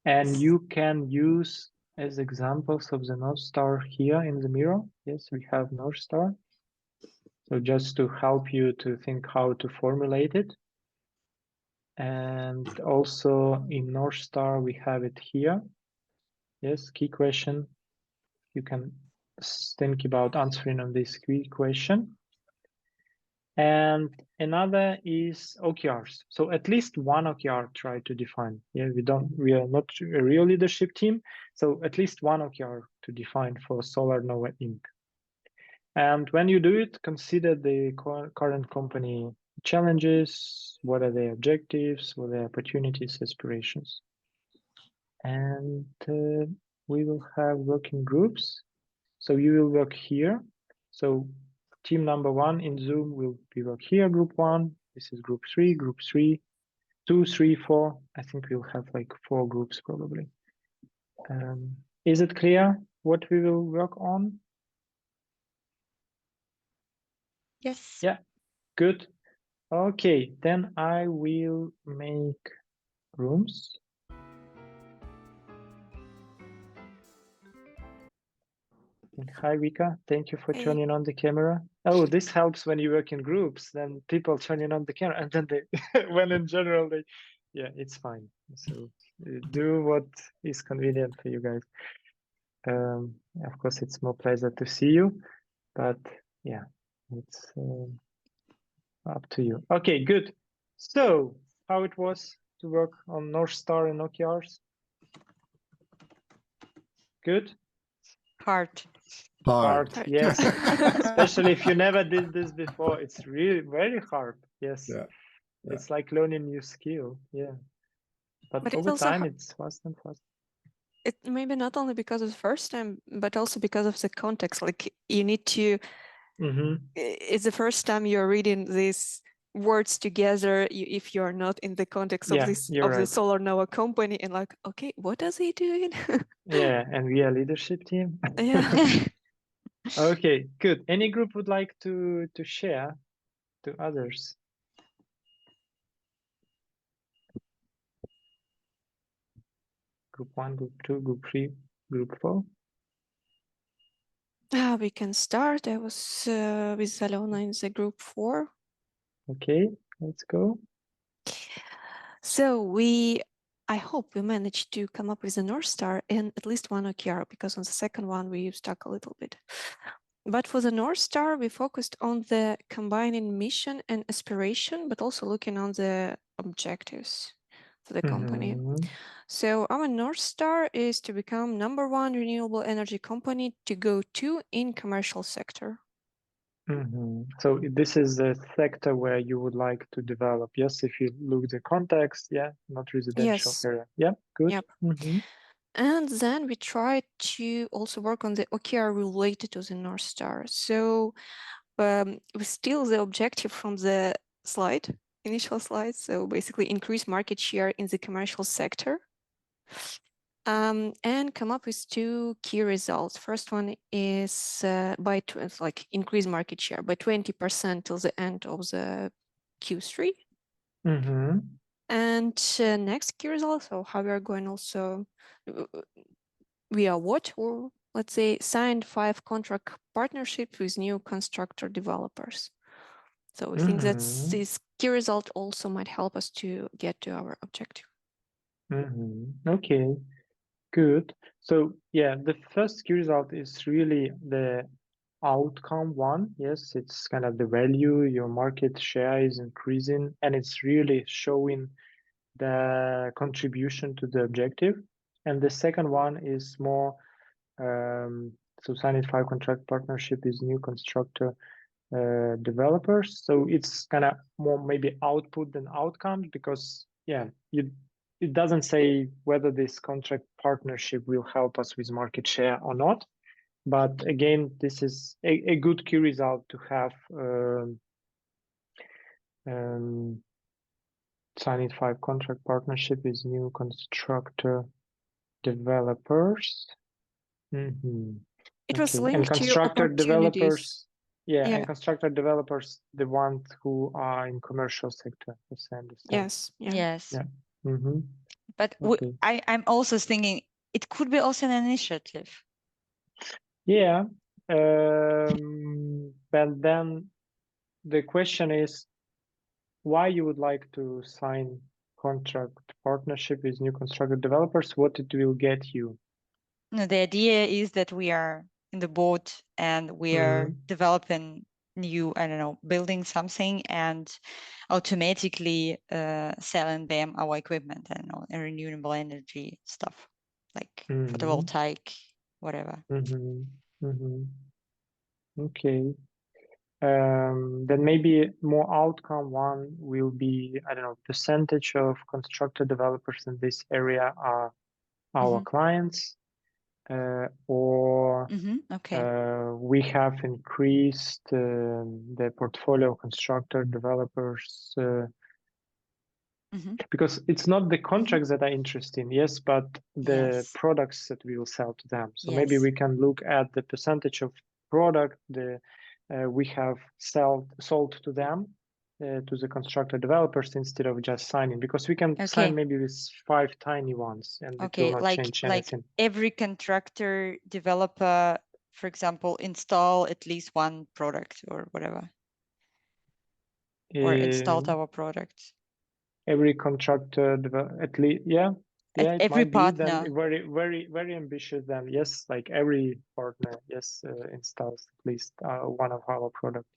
And you can use as examples of the North Star here in the mirror. Yes, we have North Star. So just to help you to think how to formulate it. And also in North Star, we have it here. Yes, key question. You can think about answering on this key question. And another is OKRs. So at least one OKR try to define. Yeah, we are not a real leadership team. So at least one OKR to define for SolarNova Inc. And when you do it, consider the current company challenges, what are their objectives, what are their opportunities, aspirations. And we will have working groups. So you will work here. So team number 1 in Zoom will be work here, group 1. This is group 3, 2, 3, 4. I think we'll have like 4 groups probably. Is it clear what we will work on? Yes. Yeah, good. Okay, then I will make rooms. Hi, Vika. Thank you for turning on the camera. Oh, this helps when you work in groups. Then people turning on the camera, and then they, when in general, they, yeah, it's fine. So do what is convenient for you guys. Of course, it's more pleasure to see you, but yeah, it's up to you. Okay, good. So how it was to work on North Star and OKRs? Good. Hard. Hard, yes. Especially if you never did this before, it's really very hard. Yes, Yeah. It's like learning new skill. Yeah, but over time it's fast and fast. It maybe not only because of the first time, but also because of the context. Like you need to. It's the first time you're reading these words together. If you're not in the context of this the SolarNova company, and like, okay, what are they doing? Yeah, and we are leadership team. Yeah. Okay, good. Any group would like to share to others? Group 1, group 2, group 3, group 4. We can start. I was with Alona in the group 4. Okay, let's go. So I hope we managed to come up with a North Star and at least one OKR, because on the second one we stuck a little bit. But for the North Star, we focused on the combining mission and aspiration, but also looking on the objectives for the company. So our North Star is to become #1 renewable energy company to go to in commercial sector. So this is the sector where you would like to develop. Yes, if you look the context, yeah, not residential area. Yeah, good. Yep. And then we try to also work on the OKR related to the North Star. So we steal the objective from the initial slide. So basically increase market share in the commercial sector. And come up with 2 key results. First one is increase market share by 20% till the end of the Q3. And next key result, so how we are going also, or let's say signed 5 contract partnerships with new constructor developers. So we think that this key result also might help us to get to our objective. Okay. Good. So yeah, the first key result is really the outcome one. Yes, it's kind of the value, your market share is increasing, and it's really showing the contribution to the objective. And the second one is more So signed 5 contract partnership is new constructor developers. So it's kind of more maybe output than outcomes, because it doesn't say whether this contract partnership will help us with market share or not. But again, this is a good key result to have. Signed 5 contract partnership is new constructor developers. It was Okay. linked And to constructor opportunities. developers, Yeah. and constructor developers, the ones who are in commercial sector, as I understand. Yes. Yeah. Yes. Yeah. But Okay. I'm also thinking it could be also an initiative. Yeah. But then the question is why you would like to sign contract partnership with new constructor developers, what it will get you. No, the idea is that we are in the board and we are developing new, I don't know, building something and automatically selling them our equipment, I don't know, and renewable energy stuff like photovoltaic, whatever. Okay. Then maybe more outcome one will be, I don't know, percentage of constructor developers in this area are our clients, or we have increased the portfolio of constructor developers, because it's not the contracts that are interesting, yes, but the products that we will sell to them. So maybe we can look at the percentage of product we have sold to them, to the constructor developers, instead of just signing, because we can sign maybe with 5 tiny ones and it will not change anything. Like every contractor developer, for example, install at least one product or whatever, or installed our products. Every contractor at least, it every might partner. be then very ambitious. Then yes, like every partner, installs at least one of our product.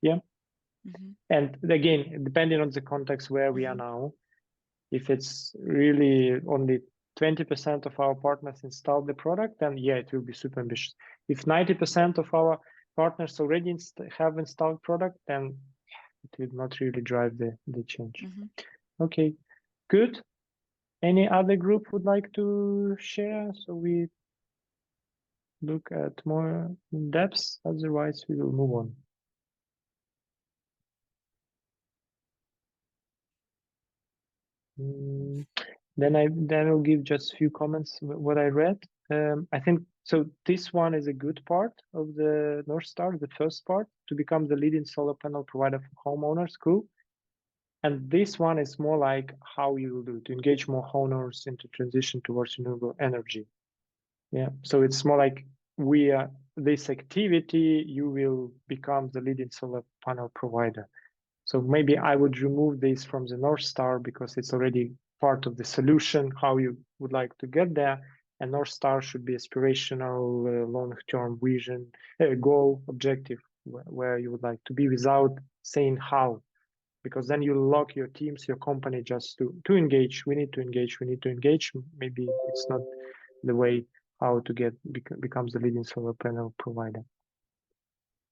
And again, depending on the context where we are now, if it's really only 20% of our partners install the product, then it will be super ambitious. If 90% of our partners already have installed product, then it will not really drive the change. Okay, good. Any other group would like to share? So we look at more in depth. Otherwise, we will move on. Then I'll give just a few comments what I read. I think so. This one is a good part of the North Star, the first part, to become the leading solar panel provider for homeowners. Cool. And this one is more like how you will do to engage more homeowners into transition towards renewable energy. So it's more like this activity, you will become the leading solar panel provider. So maybe I would remove this from the North Star because it's already part of the solution, how you would like to get there. And North Star should be aspirational, long-term vision, goal, objective, where you would like to be without saying how. Because then you lock your teams, your company just to engage. We need to engage. Maybe it's not the way how to becomes the leading solar panel provider.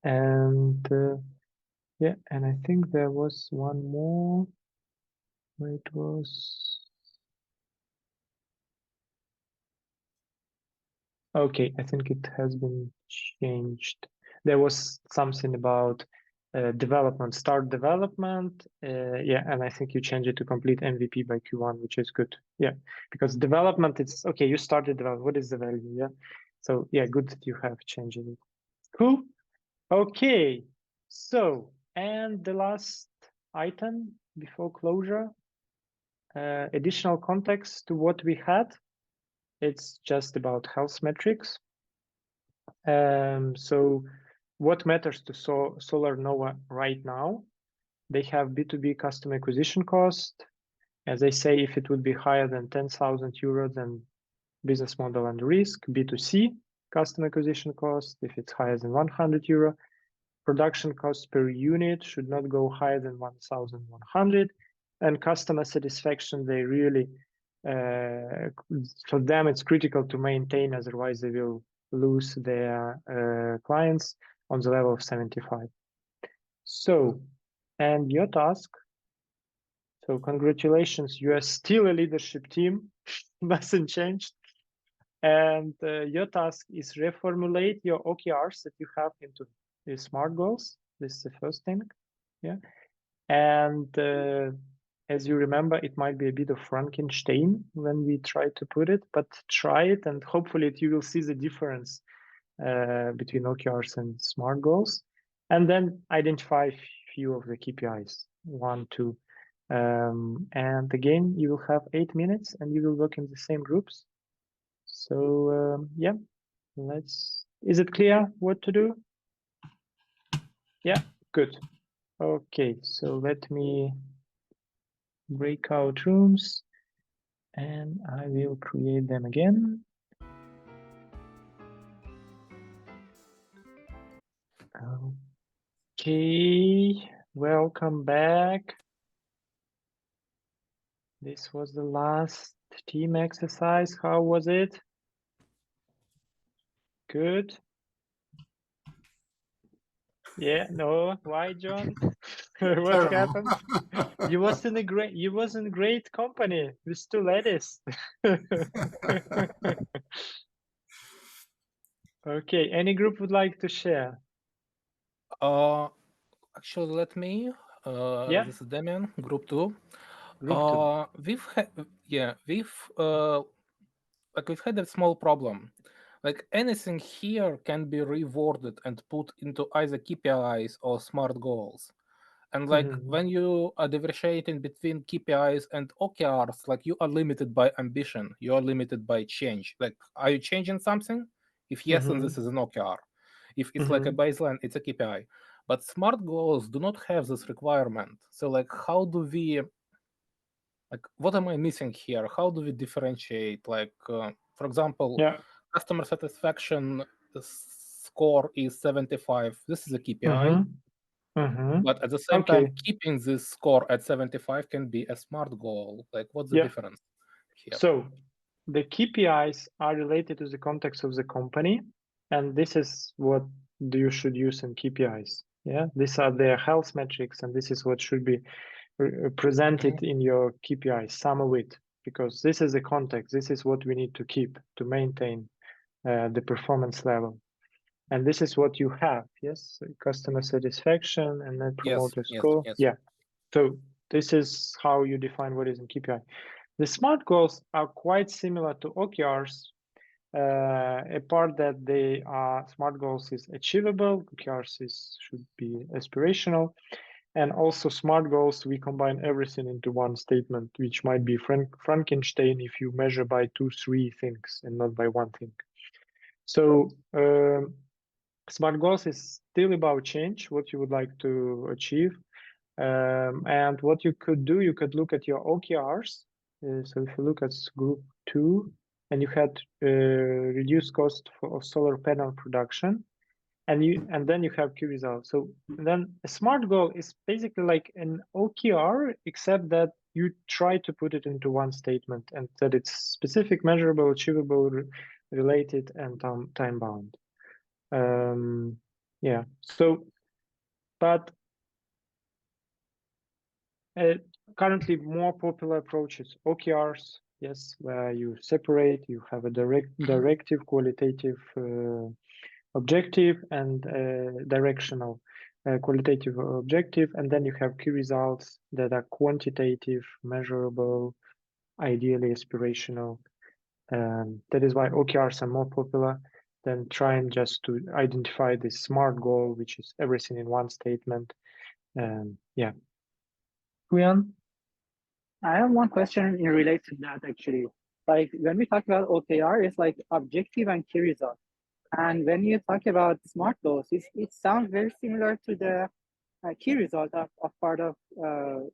And and I think there was one more where it was. Okay, I think it has been changed. There was something about development, start development. And I think you change it to complete MVP by Q1, which is good. Because development, it's okay, you started development. What is the value? So good that you have changed it. Cool. Okay. So, and the last item before closure, additional context to what we had. It's just about health metrics. So what matters to SolarNova right now? They have B2B customer acquisition cost. As I say, if it would be higher than 10,000 euros, then business model and risk. B2C customer acquisition cost, if it's higher than 100 euro. Production cost per unit should not go higher than 1,100. And customer satisfaction, they really, for them, it's critical to maintain, otherwise they will lose their clients on the level of 75. So, and your task. So congratulations, you are still a leadership team. Nothing changed. And your task is reformulate your OKRs that you have into the SMART goals. This is the first thing. Yeah. And as you remember, it might be a bit of Frankenstein when we try to put it, but try it and hopefully you will see the difference between OKRs and SMART goals. And then identify a few of the KPIs, 1, 2. And again, you will have 8 minutes and you will work in the same groups. So yeah, is it clear what to do? Yeah, good. Okay, so let me break out rooms and I will create them again. Okay, welcome back. This was the last team exercise. How was it? Good. Yeah, no, why, John? What happened? You was in great company with 2 ladies. Okay, any group would like to share? Actually, let me. Yeah. This is Damian, group 2. Group 2. We've had a small problem. Like anything here can be reworded and put into either KPIs or SMART goals. And like when you are differentiating between KPIs and OKRs, like you are limited by ambition, you are limited by change. Like, are you changing something? If yes, then this is an OKR. If it's like a baseline, it's a KPI. But SMART goals do not have this requirement. So like, how do we, like, what am I missing here? How do we differentiate? Like, for example, customer satisfaction score is 75. This is a KPI. But at the same time, keeping this score at 75 can be a SMART goal. Like, what's the difference here? So the KPIs are related to the context of the company, and this is what you should use in KPIs. Yeah, these are their health metrics, and this is what should be presented in your KPIs. Some of it, because this is the context. This is what we need to keep to maintain the performance level. And this is what you have, yes? Customer satisfaction and Net Promoter Score. Yeah. So this is how you define what is in KPI. The SMART goals are quite similar to OKRs, apart that they are SMART goals is achievable, OKRs should be aspirational, and also SMART goals, we combine everything into one statement, which might be Frankenstein if you measure by 2, 3 things and not by one thing. So SMART goals is still about change, what you would like to achieve. And what you could do, you could look at your OKRs. So if you look at group 2, and you had reduced cost of solar panel production, and then you have key results. So then a SMART goal is basically like an OKR, except that you try to put it into one statement and that it's specific, measurable, achievable, related, and time bound. Yeah, so, but currently more popular approaches, OKRs, yes, where you separate, you have a directive, qualitative objective, and directional qualitative objective, and then you have key results that are quantitative, measurable, ideally aspirational. That is why OKRs are more popular than trying just to identify this SMART goal, which is everything in one statement. Yeah. Guyan? I have one question in relate to that actually. Like when we talk about OKR, it's like objective and key result. And when you talk about SMART goals, it sounds very similar to the key result of part of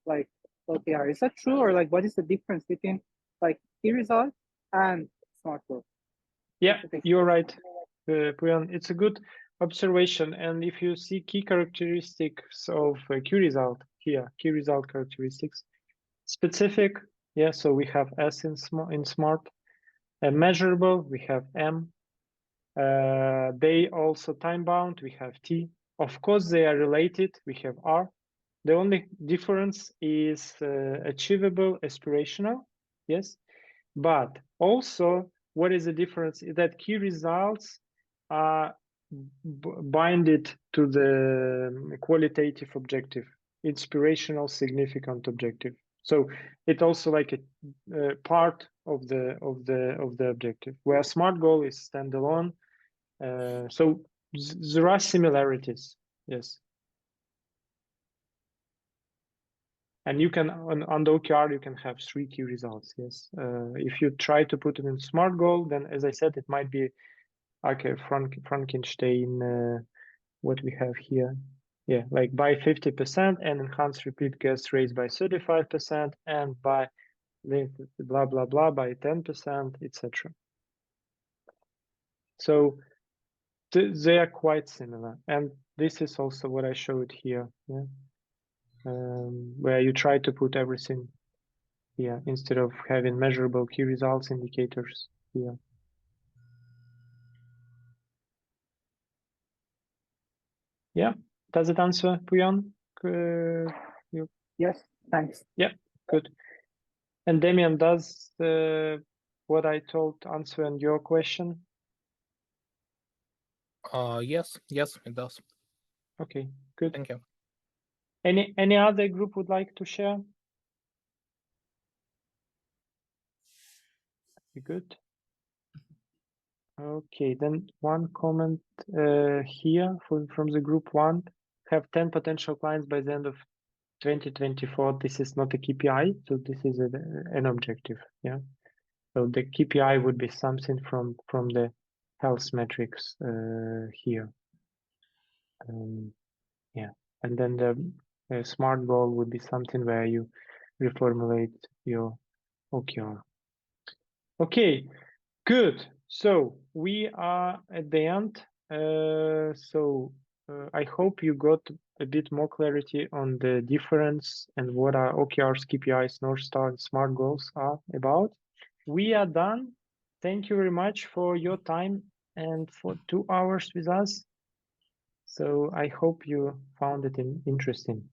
like OKR. Is that true, or like what is the difference between like key result and SMART goals? Yeah, you're right, Puyan. It's a good observation. And if you see key characteristics of key result here, key result characteristics, specific, yeah, so we have S in SMART, and measurable, we have M, They also time bound. We have T. Of course, they are related. We have R. The only difference is achievable, aspirational. Yes, but also what is the difference is that key results are binded to the qualitative objective, inspirational, significant objective. So it also like a part of the objective, where SMART goal is standalone. So there are similarities, yes. And you can on the OKR you can have 3 key results, yes. If you try to put it in SMART goal, then as I said, it might be okay. Frankenstein, what we have here, yeah, like by 50% and enhanced repeat guest rates by 35%, and by blah blah blah by 10%, etc. So they are quite similar, and this is also what I showed here, yeah, where you try to put everything here instead of having measurable key results indicators here. Yeah, does it answer, Puyan? Yes, thanks. Yeah, good. And Damian, does what I told answer on your question? Yes, it does. Okay, good. Thank you. Any other group would like to share? Good. Okay, then one comment here from the group 1, have 10 potential clients by the end of 2024. This is not a KPI, so this is an objective, yeah. So the KPI would be something from the health metrics here. Yeah, and then the SMART goal would be something where you reformulate your OKR. Okay, good. So we are at the end. I hope you got a bit more clarity on the difference and what are OKRs, KPIs, North Star, and SMART goals are about. We are done. Thank you very much for your time and for 2 hours with us. So I hope you found it interesting.